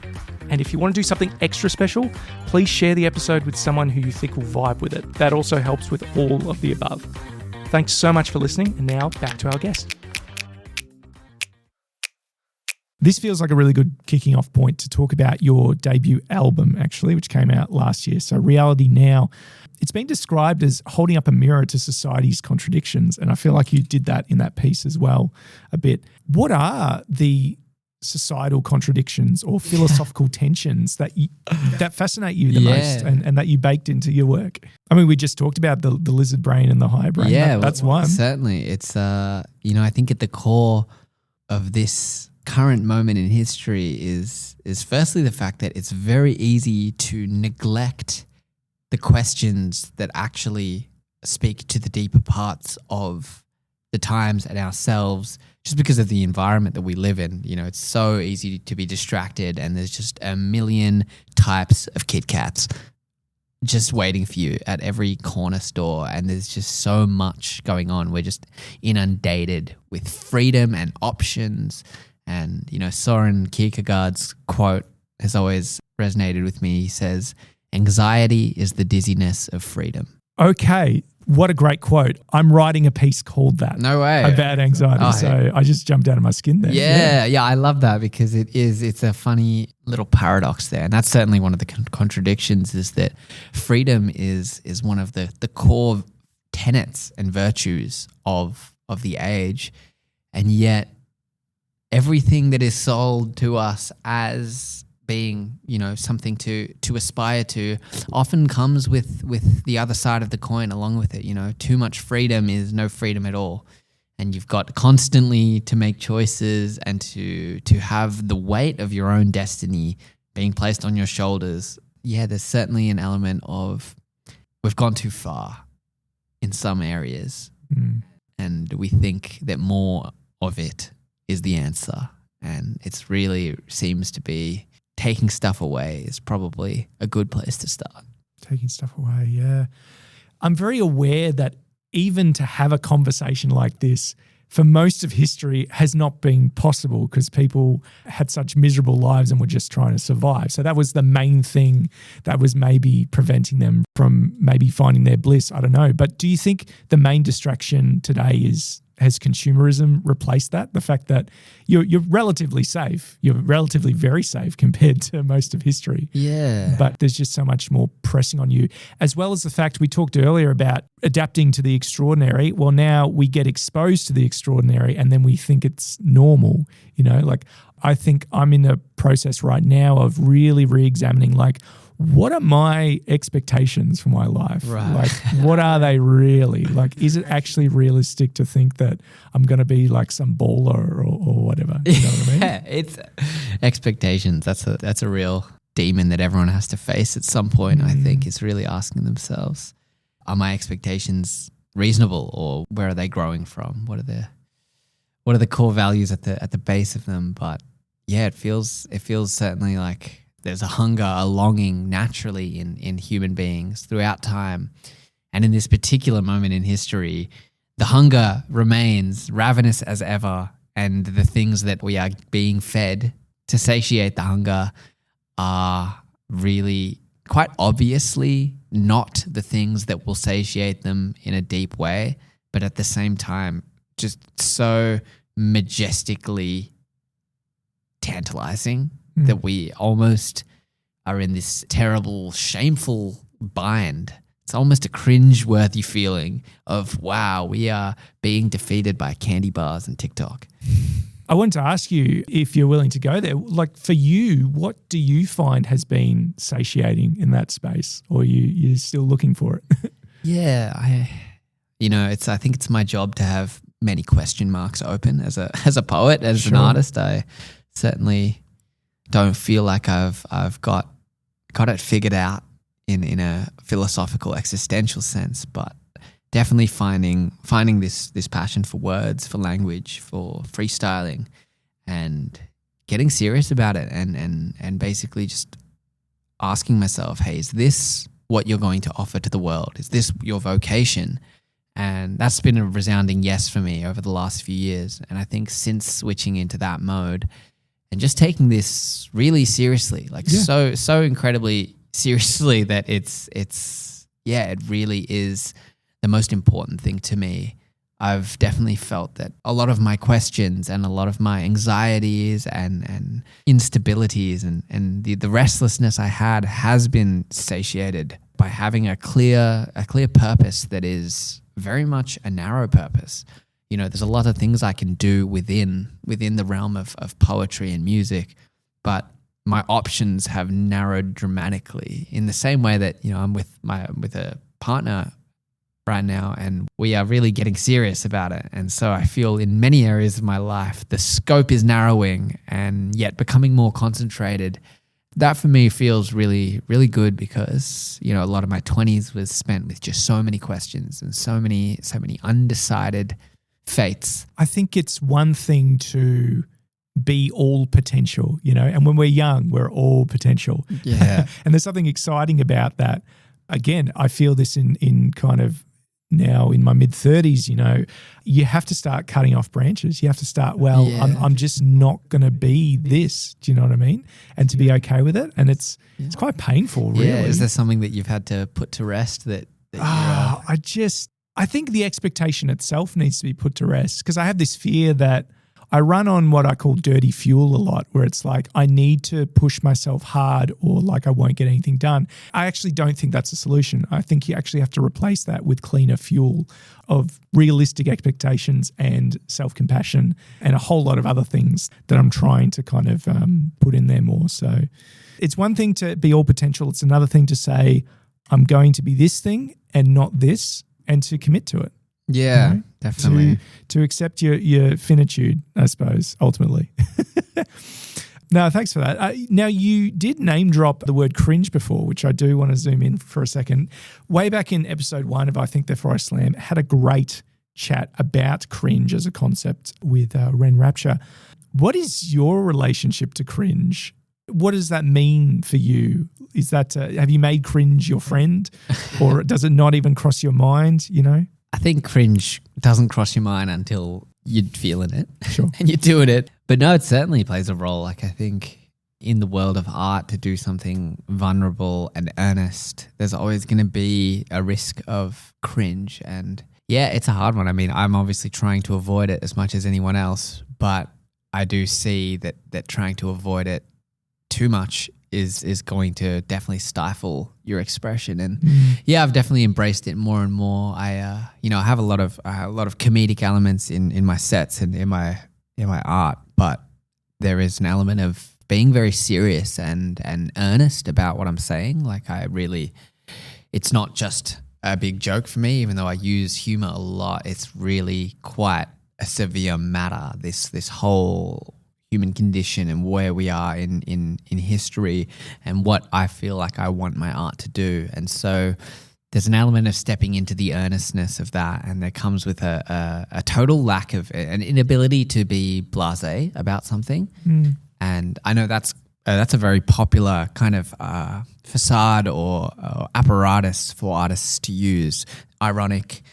H: And if you want to do something extra special, please share the episode with someone who you think will vibe with it. That also helps with all of the above. Thanks so much for listening, and now back to our guest. This feels like a really good kicking off point to talk about your debut album, actually, which came out last year. So Reality Now. It's been described as holding up a mirror to society's contradictions, and I feel like you did that in that piece as well a bit. What are the societal contradictions or philosophical tensions that fascinate you the most and that you baked into your work? I mean, we just talked about the lizard brain and the high brain.
I: Yeah,
H: that's one.
I: Certainly. It's, I think at the core of this current moment in history is firstly the fact that it's very easy to neglect the questions that actually speak to the deeper parts of the times and ourselves, just because of the environment that we live in. It's so easy to be distracted, and there's just a million types of Kit Kats just waiting for you at every corner store, and there's just so much going on. We're just inundated with freedom and options. And, Soren Kierkegaard's quote has always resonated with me. He says, "Anxiety is the dizziness of freedom." Okay. What a great quote. I'm writing a piece called that. No way.
H: About anxiety. So I just jumped out of my skin there.
I: Yeah, I love that because it's a funny little paradox there. And that's certainly one of the contradictions, is that freedom is one of the core tenets and virtues of the age. And yet everything that is sold to us as being, something to aspire to often comes with the other side of the coin along with it. Too much freedom is no freedom at all. And you've got constantly to make choices and to have the weight of your own destiny being placed on your shoulders. Yeah, there's certainly an element of we've gone too far in some areas. And we think that more of it is the answer. And it's really seems to be taking stuff away is probably a good place to start.
H: Taking stuff away, yeah. I'm very aware that even to have a conversation like this for most of history has not been possible because people had such miserable lives and were just trying to survive. So that was the main thing that was maybe preventing them from maybe finding their bliss. I don't know. But do you think the main distraction today has consumerism replaced that? The fact that you're relatively safe, you're relatively very safe compared to most of history.
I: Yeah.
H: But there's just so much more pressing on you, as well as the fact we talked earlier about adapting to the extraordinary. Well, now we get exposed to the extraordinary and then we think it's normal, like I think I'm in the process right now of really re-examining what are my expectations for my life?
I: Right.
H: Like, what are they really? Like, is it actually realistic to think that I'm going to be like some baller or whatever? You know what I mean?
I: Yeah, it's expectations. That's a real demon that everyone has to face at some point, I think, is really asking themselves, are my expectations reasonable, or where are they growing from? What are the core values at the base of them? But yeah, it feels certainly like there's a hunger, a longing naturally in human beings throughout time. And in this particular moment in history, the hunger remains ravenous as ever. And the things that we are being fed to satiate the hunger are really quite obviously not the things that will satiate them in a deep way, but at the same time, just so majestically tantalizing that we almost are in this terrible, shameful bind. It's almost a cringe-worthy feeling of, wow, we are being defeated by candy bars and TikTok.
H: I wanted to ask you if you're willing to go there. Like for you, what do you find has been satiating in that space, or you're still looking for it?
I: Yeah, I think it's my job to have many question marks open as a poet, as an artist. I certainly don't feel like I've got it figured out in a philosophical, existential sense, but definitely finding this passion for words, for language, for freestyling, and getting serious about it, and basically just asking myself, hey, is this what you're going to offer to the world? Is this your vocation? And that's been a resounding yes for me over the last few years. And I think since switching into that mode and just taking this really seriously, so incredibly seriously that it really is the most important thing to me. I've definitely felt that a lot of my questions and a lot of my anxieties and instabilities and the restlessness I had has been satiated by having a clear purpose that is very much a narrow purpose. There's a lot of things I can do within the realm of poetry and music, but my options have narrowed dramatically in the same way that, I'm with a partner right now and we are really getting serious about it. And so I feel in many areas of my life, the scope is narrowing and yet becoming more concentrated. That for me feels really, really good because, a lot of my 20s was spent with just so many questions and so many undecided fates.
H: I think it's one thing to be all potential, and when we're young, we're all potential.
I: Yeah.
H: And there's something exciting about that. Again, I feel this in kind of now in my mid-30s, you have to start cutting off branches. You have to start, I'm just not going to be this. Do you know what I mean? And to be okay with it. And it's quite painful, really.
I: Yeah. Is there something that you've had to put to rest that
H: I think the expectation itself needs to be put to rest, because I have this fear that I run on what I call dirty fuel a lot, where it's like I need to push myself hard or like I won't get anything done. I actually don't think that's a solution. I think you actually have to replace that with cleaner fuel of realistic expectations and self-compassion and a whole lot of other things that I'm trying to kind of put in there more. So it's one thing to be all potential. It's another thing to say, I'm going to be this thing and not this, and to commit to it.
I: Yeah, definitely.
H: To accept your finitude, I suppose, ultimately. No, thanks for that. Now, you did name drop the word cringe before, which I do want to zoom in for a second. Way back in episode 1 of I Think Therefore I Slam, had a great chat about cringe as a concept with Ren Rapture. What is your relationship to cringe? What does that mean for you? Is that have you made cringe your friend, or does it not even cross your mind,
I: I think cringe doesn't cross your mind until you're feeling it.
H: Sure.
I: And you're doing it. But no, it certainly plays a role. Like I think in the world of art, to do something vulnerable and earnest, there's always going to be a risk of cringe. And yeah, it's a hard one. I mean, I'm obviously trying to avoid it as much as anyone else, but I do see that trying to avoid it too much is going to definitely stifle your expression. And yeah, I've definitely embraced it more and more. I have a lot of comedic elements in my sets and in my art, but there is an element of being very serious and earnest about what I'm saying. Like it's not just a big joke for me, even though I use humor a lot. It's really quite a severe matter. This whole human condition and where we are in history and what I feel like I want my art to do. And so there's an element of stepping into the earnestness of that, and there comes with a total lack of an inability to be blasé about something. And I know that's a very popular kind of facade or apparatus for artists to use, ironic,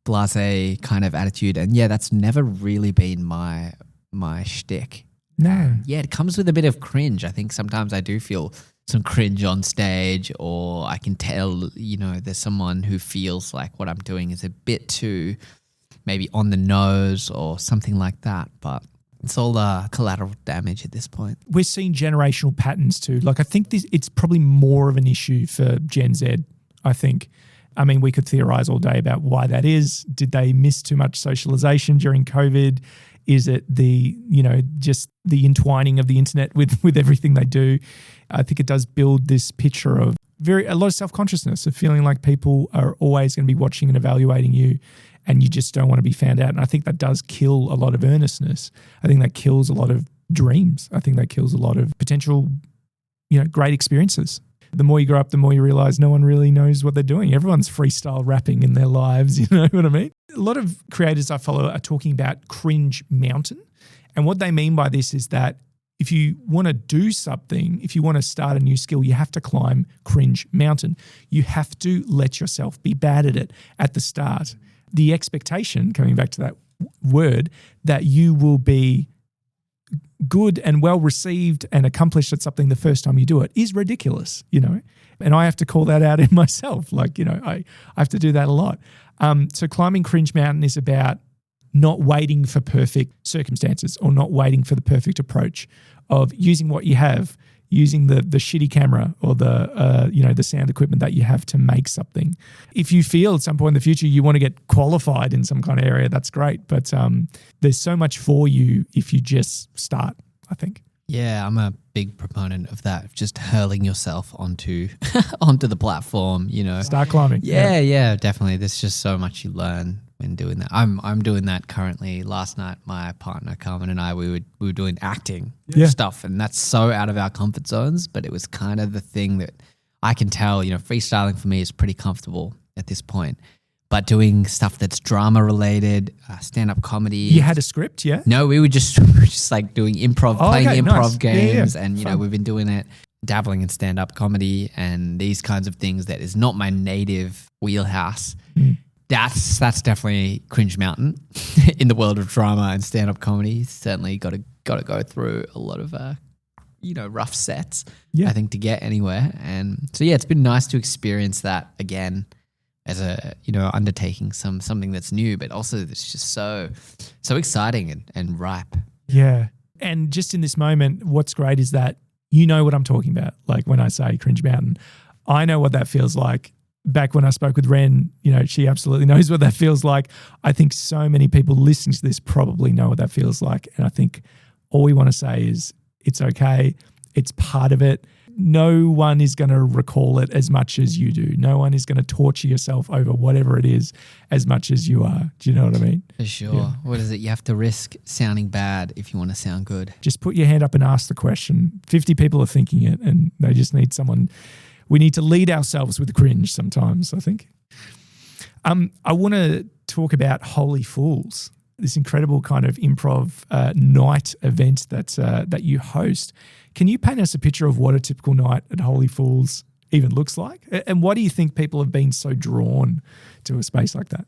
I: blasé kind of attitude. And yeah, that's never really been my shtick.
H: No.
I: Yeah, it comes with a bit of cringe. I think sometimes I do feel some cringe on stage, or I can tell, there's someone who feels like what I'm doing is a bit too maybe on the nose or something like that. But it's all collateral damage at this point.
H: We're seeing generational patterns too. Like I think it's probably more of an issue for Gen Z, I think. I mean, we could theorize all day about why that is. Did they miss too much socialization during COVID? Is it just the entwining of the internet with everything they do? I think it does build this picture of a lot of self-consciousness, of feeling like people are always going to be watching and evaluating you, and you just don't want to be found out. And I think that does kill a lot of earnestness. I think that kills a lot of dreams. I think that kills a lot of potential, great experiences. The more you grow up, the more you realize no one really knows what they're doing. Everyone's freestyle rapping in their lives, you know what I mean? A lot of creators I follow are talking about cringe mountain. And what they mean by this is that if you want to do something, if you want to start a new skill, you have to climb cringe mountain. You have to let yourself be bad at it at the start. The expectation, coming back to that word, that you will be good and well received and accomplished at something the first time you do it is ridiculous, and I have to call that out in myself. I have to do that a lot. So climbing cringe mountain is about not waiting for perfect circumstances or not waiting for the perfect approach, of using what you have, using the shitty camera or the sound equipment that you have to make something. If you feel at some point in the future you want to get qualified in some kind of area, that's great. But there's so much for you if you just start, I think.
I: Yeah, I'm a big proponent of that, just hurling yourself onto the platform,
H: Start climbing.
I: Yeah, definitely. There's just so much you learn when doing that. I'm doing that currently. Last night, my partner Carmen and I, we were doing acting stuff, and that's so out of our comfort zones. But it was kind of the thing that I can tell. Freestyling for me is pretty comfortable at this point. But doing stuff that's drama related, stand-up comedy.
H: You had a script, yeah?
I: No, we were just like doing improv, playing improv games, and we've been doing it, dabbling in stand-up comedy and these kinds of things. That is not my native wheelhouse. That's definitely cringe mountain in the world of drama and stand-up comedy. Certainly got to go through a lot of rough sets. I think to get anywhere. And so it's been nice to experience that again as a undertaking something that's new, but also it's just so exciting and ripe.
H: Yeah. And just in this moment, what's great is that you know what I'm talking about. Like when I say cringe mountain, I know what that feels like. Back when I spoke with Ren, she absolutely knows what that feels like. I think so many people listening to this probably know what that feels like. And I think all we want to say is it's okay. It's part of it. No one is going to recall it as much as you do. No one is going to torture yourself over whatever it is as much as you are. Do you know what I mean?
I: For sure.
H: Yeah.
I: What is it? You have to risk sounding bad if you want to sound good.
H: Just put your hand up and ask the question. 50 people are thinking it, and they just need someone. We need to lead ourselves with cringe sometimes, I think. I want to talk about Holy Fools, this incredible kind of improv night event that you host. Can you paint us a picture of what a typical night at Holy Fools even looks like? And why do you think people have been so drawn to a space like that?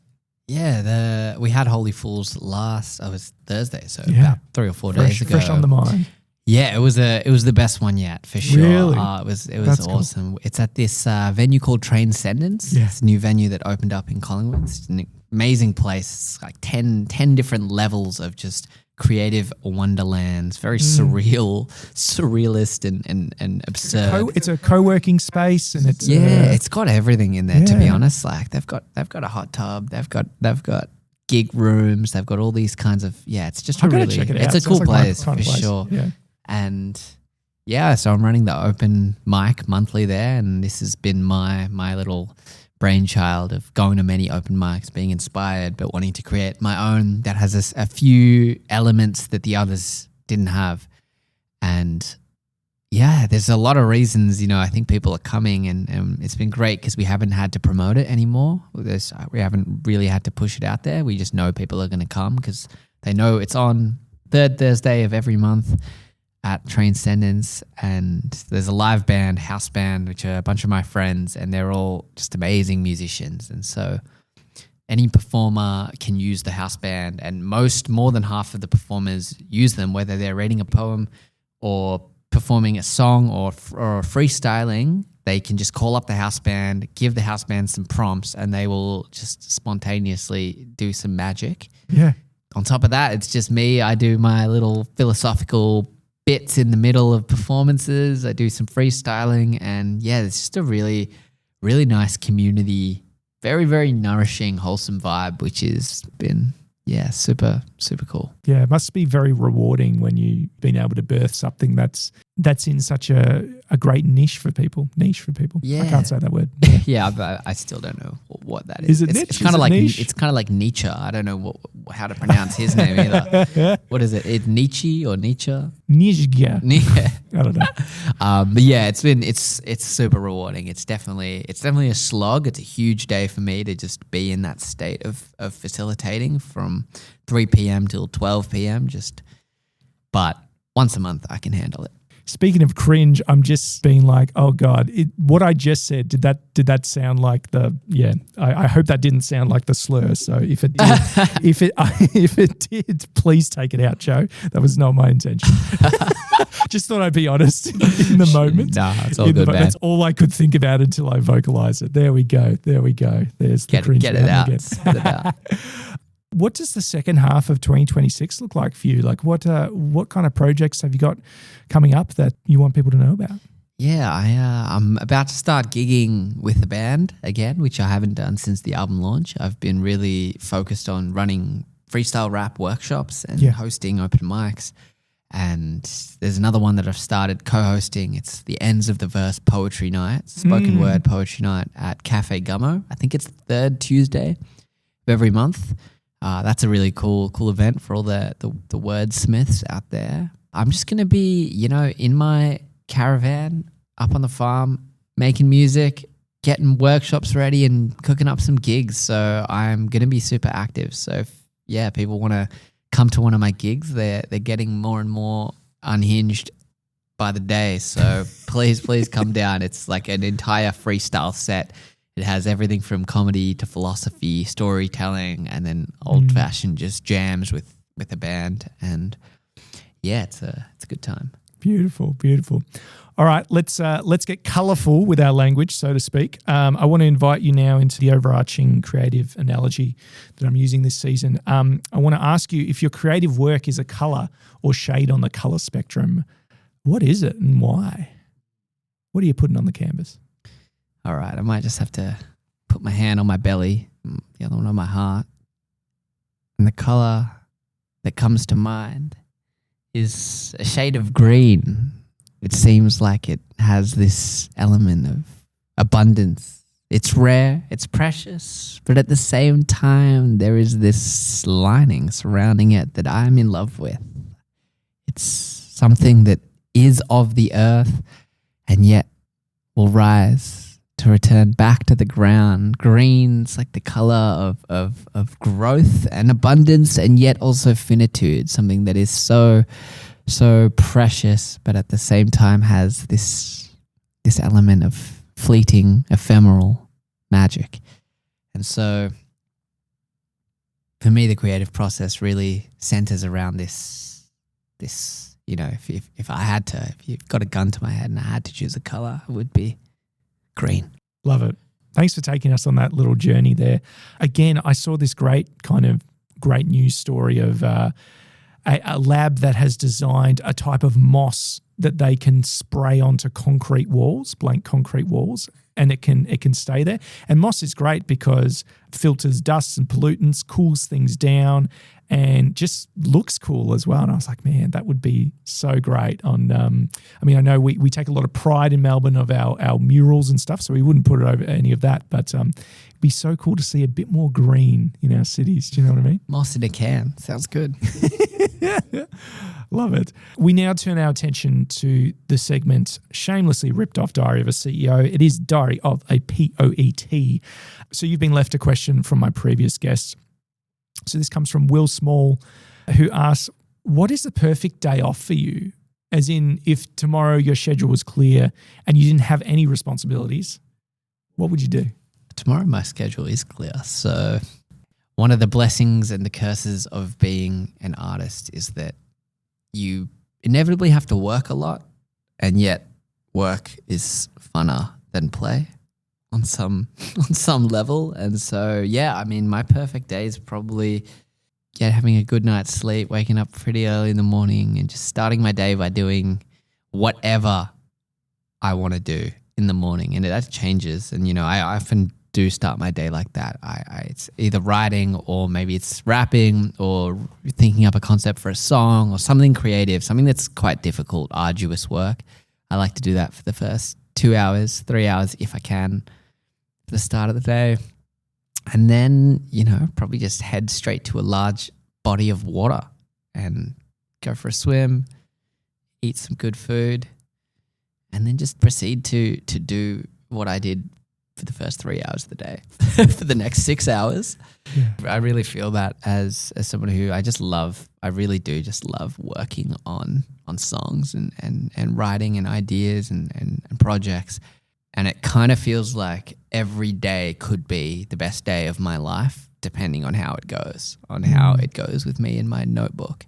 I: Yeah, we had Holy Fools was Thursday, so
H: Yeah.
I: about 3 or 4 days ago.
H: Fresh on the mind.
I: Yeah, it was the best one yet for sure.
H: Really?
I: It was
H: That's cool.
I: awesome. It's at this venue called Transcendence.
H: Yeah.
I: It's a new venue that opened up in Collingwood. It's an amazing place. It's like 10 different levels of just creative wonderlands. Very surrealist and absurd.
H: It's a co-working space, and it's
I: It's got everything in there. To be
H: Yeah.
I: honest, like they've got a hot tub. They've got gig rooms. They've got all these kinds of It's just
H: I've gotta check it out.
I: It's a
H: Sounds
I: cool
H: like my
I: place
H: kind
I: for
H: of place.
I: sure.
H: Yeah.
I: And so I'm running the open mic monthly there, and this has been my little brainchild of going to many open mics, being inspired, but wanting to create my own that has a few elements that the others didn't have. And there's a lot of reasons, I think people are coming, and it's been great because we haven't had to promote it anymore. We haven't really had to push it out there. We just know people are going to come because they know it's on third Thursday of every month at Transcendence, and there's a live band, house band, which are a bunch of my friends, and they're all just amazing musicians. And so any performer can use the house band, and more than half of the performers use them, whether they're reading a poem or performing a song or freestyling. They can just call up the house band, give the house band some prompts, and they will just spontaneously do some magic.
H: Yeah.
I: On top of that, it's just me. I do my little philosophical bits in the middle of performances. I do some freestyling, and it's just a really, really nice community. Very, very nourishing, wholesome vibe, which has been, super, super cool.
H: Yeah, it must be very rewarding when you've been able to birth something that's in such a great niche for people.
I: Yeah.
H: I can't say that word.
I: But I still don't know what that is.
H: Is it
I: it's,
H: niche?
I: It's kind
H: Is
I: of
H: it
I: like
H: niche?
I: it's kind of like Nietzsche. I don't know how to pronounce his name either. What is it? It Nietzsche or Nietzsche?
H: Niche, yeah.
I: Yeah.
H: I don't know.
I: But it's super rewarding. It's definitely a slog. It's a huge day for me to just be in that state of facilitating from 3 p.m. till 12 p.m. But once a month I can handle it.
H: Speaking of cringe, I'm just being like, oh God, what I just said, did that sound like I hope that didn't sound like the slur. So if it did, if it did, please take it out, Joe. That was not my intention. Just thought I'd be honest in the moment.
I: Nah, it's all good, man.
H: That's all I could think about until I vocalize it. There we go. There's the cringe.
I: Get it out. Spit it out.
H: What does the second half of 2026 look like for you? Like what kind of projects have you got coming up that you want people to know about?
I: Yeah, I'm about to start gigging with a band again, which I haven't done since the album launch. I've been really focused on running freestyle rap workshops and hosting open mics. And there's another one that I've started co-hosting. It's the Ends of the Verse Poetry Night, spoken word poetry night at Cafe Gummo. I think it's the third Tuesday of every month. That's a really cool event for all the wordsmiths out there. I'm just going to be, in my caravan up on the farm, making music, getting workshops ready and cooking up some gigs. So I'm going to be super active. So if, people want to come to one of my gigs, they're getting more and more unhinged by the day. So please come down. It's like an entire freestyle set. It has everything from comedy to philosophy, storytelling, and then old-fashioned just jams with a band. And it's a good time.
H: Beautiful. All right, let's get colourful with our language, so to speak. I want to invite you now into the overarching creative analogy that I'm using this season. I want to ask you if your creative work is a colour or shade on the colour spectrum. What is it and why? What are you putting on the canvas?
I: All right, I might just have to put my hand on my belly, the other one on my heart. And the color that comes to mind is a shade of green. It seems like it has this element of abundance. It's rare, it's precious, but at the same time, there is this lining surrounding it that I'm in love with. It's something that is of the earth and yet will rise to return back to the ground. Green's like the color of growth and abundance, and yet also finitude, something that is so precious, but at the same time has this element of fleeting, ephemeral magic. And so for me, the creative process really centers around this, if I had to, if you've got a gun to my head and I had to choose a color, it would be green.
H: Love it. Thanks for taking us on that little journey there. Again, I saw this great news story of a lab that has designed a type of moss that they can spray onto concrete walls, blank concrete walls, and it can stay there. And moss is great because it filters dust and pollutants, cools things down, and just looks cool as well. And I was like, man, that would be so great. I know we take a lot of pride in Melbourne of our murals and stuff, so we wouldn't put it over any of that. But it'd be so cool to see a bit more green in our cities. Do you know what I mean?
I: Moss in a can. Sounds good.
H: Love it. We now turn our attention to the segment Shamelessly Ripped Off Diary of a CEO. It is Diary of a POET. So you've been left a question from my previous guest. So this comes from Will Small, who asks, what is the perfect day off for you? As in, if tomorrow your schedule was clear and you didn't have any responsibilities, what would you do?
I: Tomorrow my schedule is clear. So one of the blessings and the curses of being an artist is that you inevitably have to work a lot, and yet work is funner than play on some level. And so, my perfect day is probably having a good night's sleep, waking up pretty early in the morning and just starting my day by doing whatever I want to do in the morning. And that changes. And, I often do start my day like that. It's either writing, or maybe it's rapping, or thinking up a concept for a song, or something creative, something that's quite difficult, arduous work. I like to do that for the first 2 hours, 3 hours if I can, at the start of the day. And then, probably just head straight to a large body of water and go for a swim, eat some good food, and then just proceed to do what I did for the first 3 hours of the day for the next 6 hours. Yeah. I really feel that as someone who I really do just love working on songs and writing and ideas and projects. And it kind of feels like every day could be the best day of my life, depending on how it goes, with me in my notebook.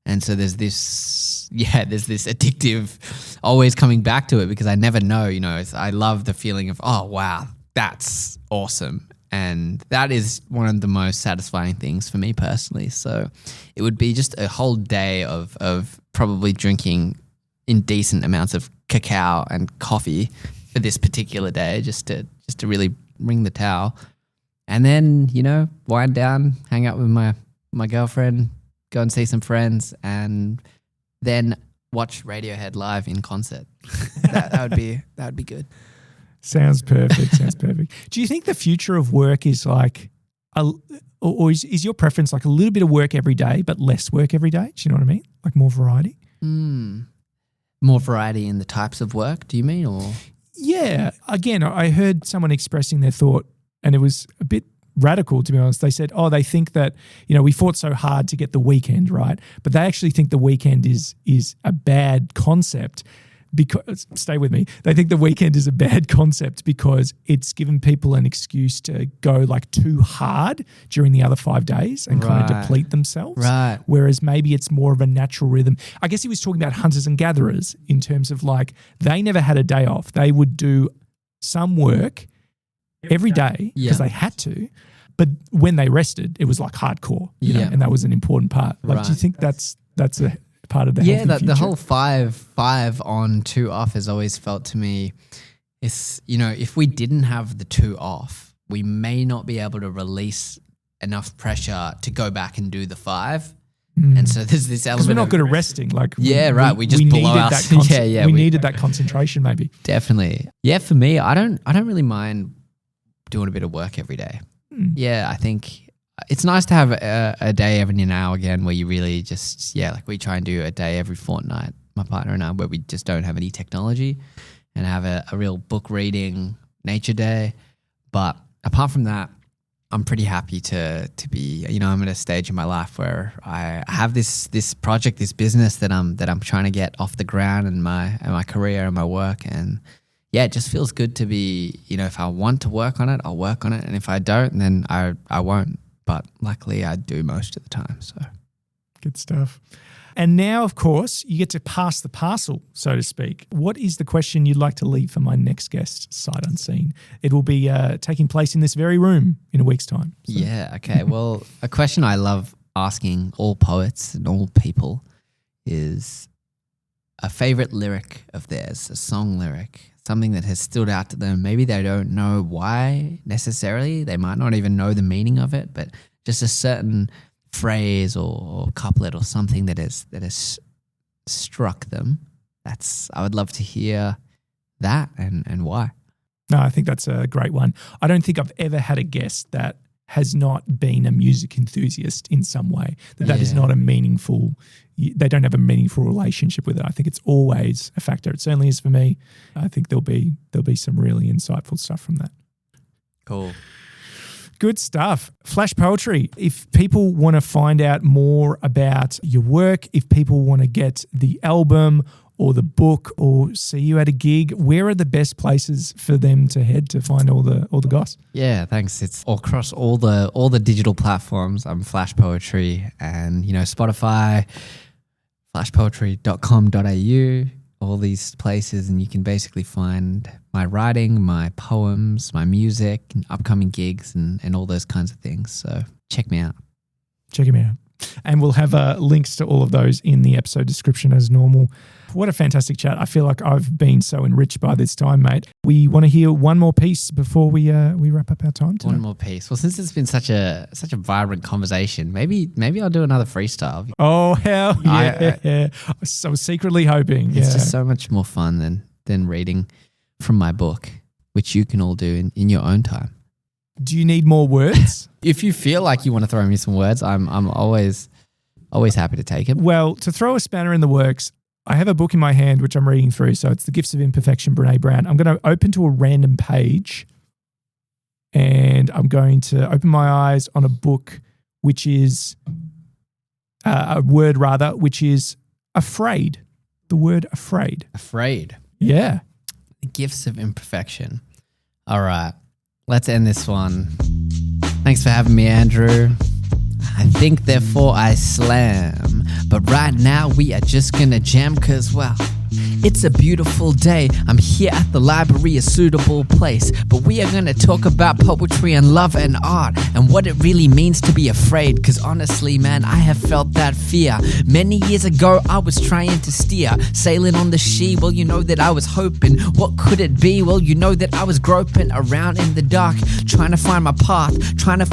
I: And so there's this addictive, always coming back to it, because I never know, I love the feeling of, oh, wow, that's awesome. And that is one of the most satisfying things for me personally. So it would be just a whole day of probably drinking indecent amounts of cacao and coffee for this particular day, just to really ring the towel. And then, wind down, hang out with my girlfriend, go and see some friends, and then watch Radiohead live in concert. that would be good.
H: Sounds perfect. Do you think the future of work is like, or is your preference like a little bit of work every day, but less work every day? Do you know what I mean? Like more variety?
I: More variety in the types of work, do you mean? Or
H: yeah. Again, I heard someone expressing their thought, and it was a bit radical, to be honest. They said, they think that, we fought so hard to get the weekend, right? But they actually think the weekend is a bad concept, because, stay with me, they think the weekend is a bad concept because it's given people an excuse to go like too hard during the other 5 days and kind of deplete themselves.
I: Right.
H: Whereas maybe it's more of a natural rhythm. I guess he was talking about hunters and gatherers in terms of like, they never had a day off. They would do some work every day because they had to. But when they rested, it was like hardcore, you know, and that was an important part. Like, do you think that's a part of the healthy future?
I: The whole 5 on 2 off has always felt to me, it's, if we didn't have the 2 off, we may not be able to release enough pressure to go back and do the 5. And so there's this element.
H: Because we're not good at resting. Like,
I: we just blow out.
H: We needed that concentration, maybe.
I: Definitely. Yeah, for me, I don't really mind doing a bit of work every day. Yeah, I think it's nice to have a day every now and again where you really just, like we try and do a day every fortnight, my partner and I, where we just don't have any technology and have a real book reading nature day. But apart from that, I'm pretty happy to be, I'm at a stage in my life where I have this project, this business that I'm trying to get off the ground, and my career and my work. And yeah, it just feels good to be, if I want to work on it, I'll work on it. And if I don't, then I won't. but luckily I do most of the time. So
H: Good stuff. And now, of course, you get to pass the parcel, so to speak. What is the question you'd like to leave for my next guest, sight unseen? It will be taking place in this very room in a week's time. So.
I: Yeah, okay. Well, a question I love asking all poets and all people is a favorite lyric of theirs, a song lyric, something that has stood out to them. Maybe they don't know why necessarily. They might not even know the meaning of it, but just a certain phrase or couplet or something that has struck them. I would love to hear that and why.
H: No, I think that's a great one. I don't think I've ever had a guest that has not been a music enthusiast in some way, that is not a meaningful, they don't have a meaningful relationship with it. I think it's always a factor. It certainly is for me. I think there'll be some really insightful stuff from that.
I: Cool.
H: Good stuff. Flash Poetry. If people want to find out more about your work, if people want to get the album or the book or see you at a gig, where are the best places for them to head to find all the goss?
I: Yeah, thanks. It's all across all the digital platforms. I'm Flash Poetry and, Spotify, flashpoetry.com.au, all these places, and you can basically find my writing, my poems, my music, and upcoming gigs and all those kinds of things. So check me out.
H: Check him out. And we'll have links to all of those in the episode description as normal. What a fantastic chat. I feel like I've been so enriched by this time, mate. We want to hear one more piece before we wrap up our time today.
I: One more piece. Well, since it's been such a vibrant conversation, maybe I'll do another freestyle.
H: Oh, hell yeah. I was secretly hoping.
I: It's just so much more fun than reading from my book, which you can all do in your own time.
H: Do you need more words?
I: If you feel like you want to throw me some words, I'm always happy to take it.
H: Well, to throw a spanner in the works, I have a book in my hand which I'm reading through. So it's The Gifts of Imperfection, Brené Brown. I'm going to open to a random page and I'm going to open my eyes on a book which is a word rather, which is afraid. The word afraid.
I: Afraid.
H: Yeah.
I: The Gifts of Imperfection. All right. Let's end this one. Thanks for having me, Andrew. I think, therefore I slam. But right now we are just gonna jam, cause, well, it's a beautiful day. I'm here at the library, a suitable place. But we are gonna talk about poetry and love and art and what it really means to be afraid. Cause honestly, man, I have felt that fear. Many years ago, I was trying to steer, sailing on the sea. Well, you know that I was hoping. What could it be? Well, you know that I was groping around in the dark, trying to find my path, trying to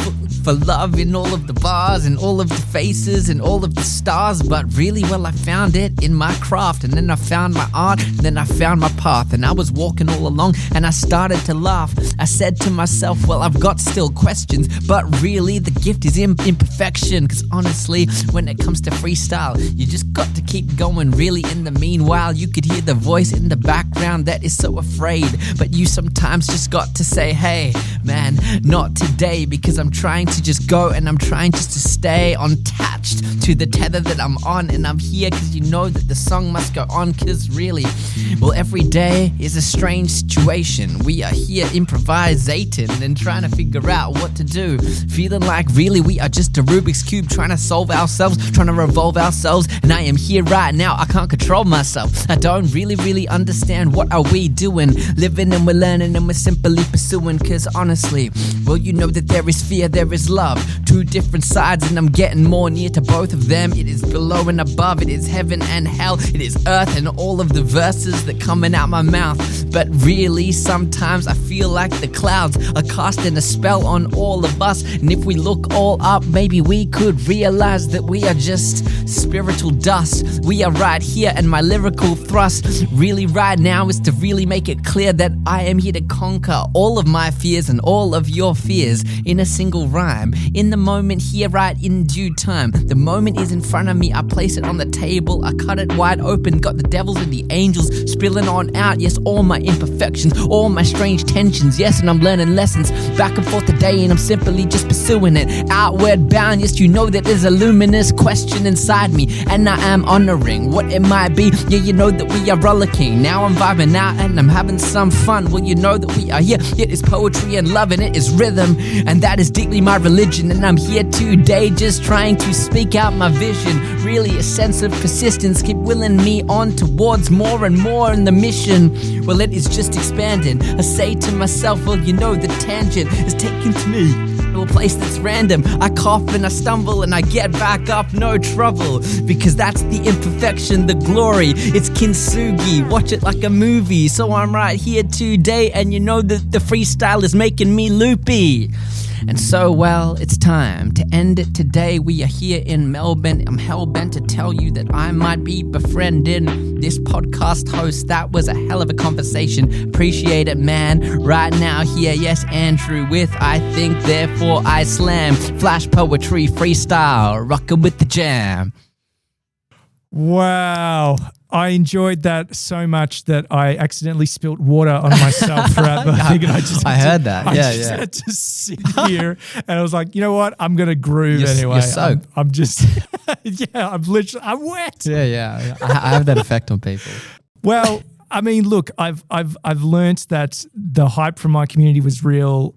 I: for love in all of the bars and all of the faces and all of the stars. But really, well, I found it in my craft, and then I found my art, and then I found my path, and I was walking all along and I started to laugh. I said to myself, well, I've got still questions, but really the gift is imperfection. Cause honestly, when it comes to freestyle, you just got to keep going. Really, in the meanwhile, you could hear the voice in the background that is so afraid, but you sometimes just got to say, hey man, not today, because I'm trying to just go and I'm trying just to stay attached to the tether that I'm on. And I'm here because you know that the song must go on. Cause really, well, every day is a strange situation. We are here improvisating and trying to figure out what to do, feeling like really we are just a Rubik's Cube trying to solve ourselves, trying to revolve ourselves. And I am here right now, I can't control myself. I don't really understand what are we doing, living and we're learning and we're simply pursuing. Cause honestly, well, you know that there is fear, there is love, two different sides, and I'm getting more near to both of them. It is below and above, it is heaven and hell, it is earth and all of the verses that coming out my mouth. But really, sometimes I feel like the clouds are casting a spell on all of us. And if we look all up, maybe we could realize that we are just spiritual dust. We are right here, and my lyrical thrust really right now is to really make it clear that I am here to conquer all of my fears and all of your fears in a single rhyme. In the moment here, right in due time. The moment is in front of me, I place it on the table, I cut it wide open, got the devils and the angels spilling on out. Yes, all my imperfections, all my strange tensions. Yes, and I'm learning lessons back and forth today, and I'm simply just pursuing it. Outward bound, yes, you know that there's a luminous question inside me, and I am honoring what it might be. Yeah, you know that we are rollicking. Now I'm vibing out and I'm having some fun. Well, you know that we are here. It is poetry and I'm loving it is rhythm, and that is deeply my religion. And I'm here today just trying to speak out my vision. Really a sense of persistence, keep willing me on towards more and more in the mission. Well, it is just expanding. I say to myself, well, you know, the tangent is taking to me to a place that's random. I cough and I stumble and I get back up, no trouble, because that's the imperfection, the glory. It's kintsugi, watch it like a movie. So I'm right here today, and you know that the freestyle is making me loopy. And so, well, it's time to end it today. We are here in Melbourne. I'm hell-bent to tell you that I might be befriending this podcast host. That was a hell of a conversation. Appreciate it, man. Right now here, yes, Andrew, with I Think, Therefore I Slam. Flash poetry, freestyle, rockin' with the jam.
H: Wow. I enjoyed that so much that I accidentally spilt water on myself throughout the thing. And I
I: heard that.
H: I just had to sit here, and I was like, you know what? I'm going to groove anyway.
I: You're soaked.
H: I'm just, I'm wet.
I: Yeah. I have that effect on people.
H: Well, I mean, look, I've learnt that the hype from my community was real.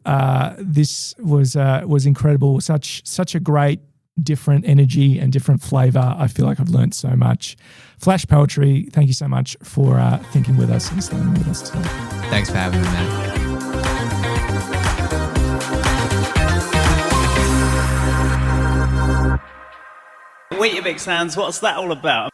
H: This was incredible. Such a great, different energy and different flavor. I feel like I've learned so much. Flash Poetry, thank you so much for thinking with us and slamming with us today.
I: Thanks for having me, man.
B: Weetabix hands, what's that all about?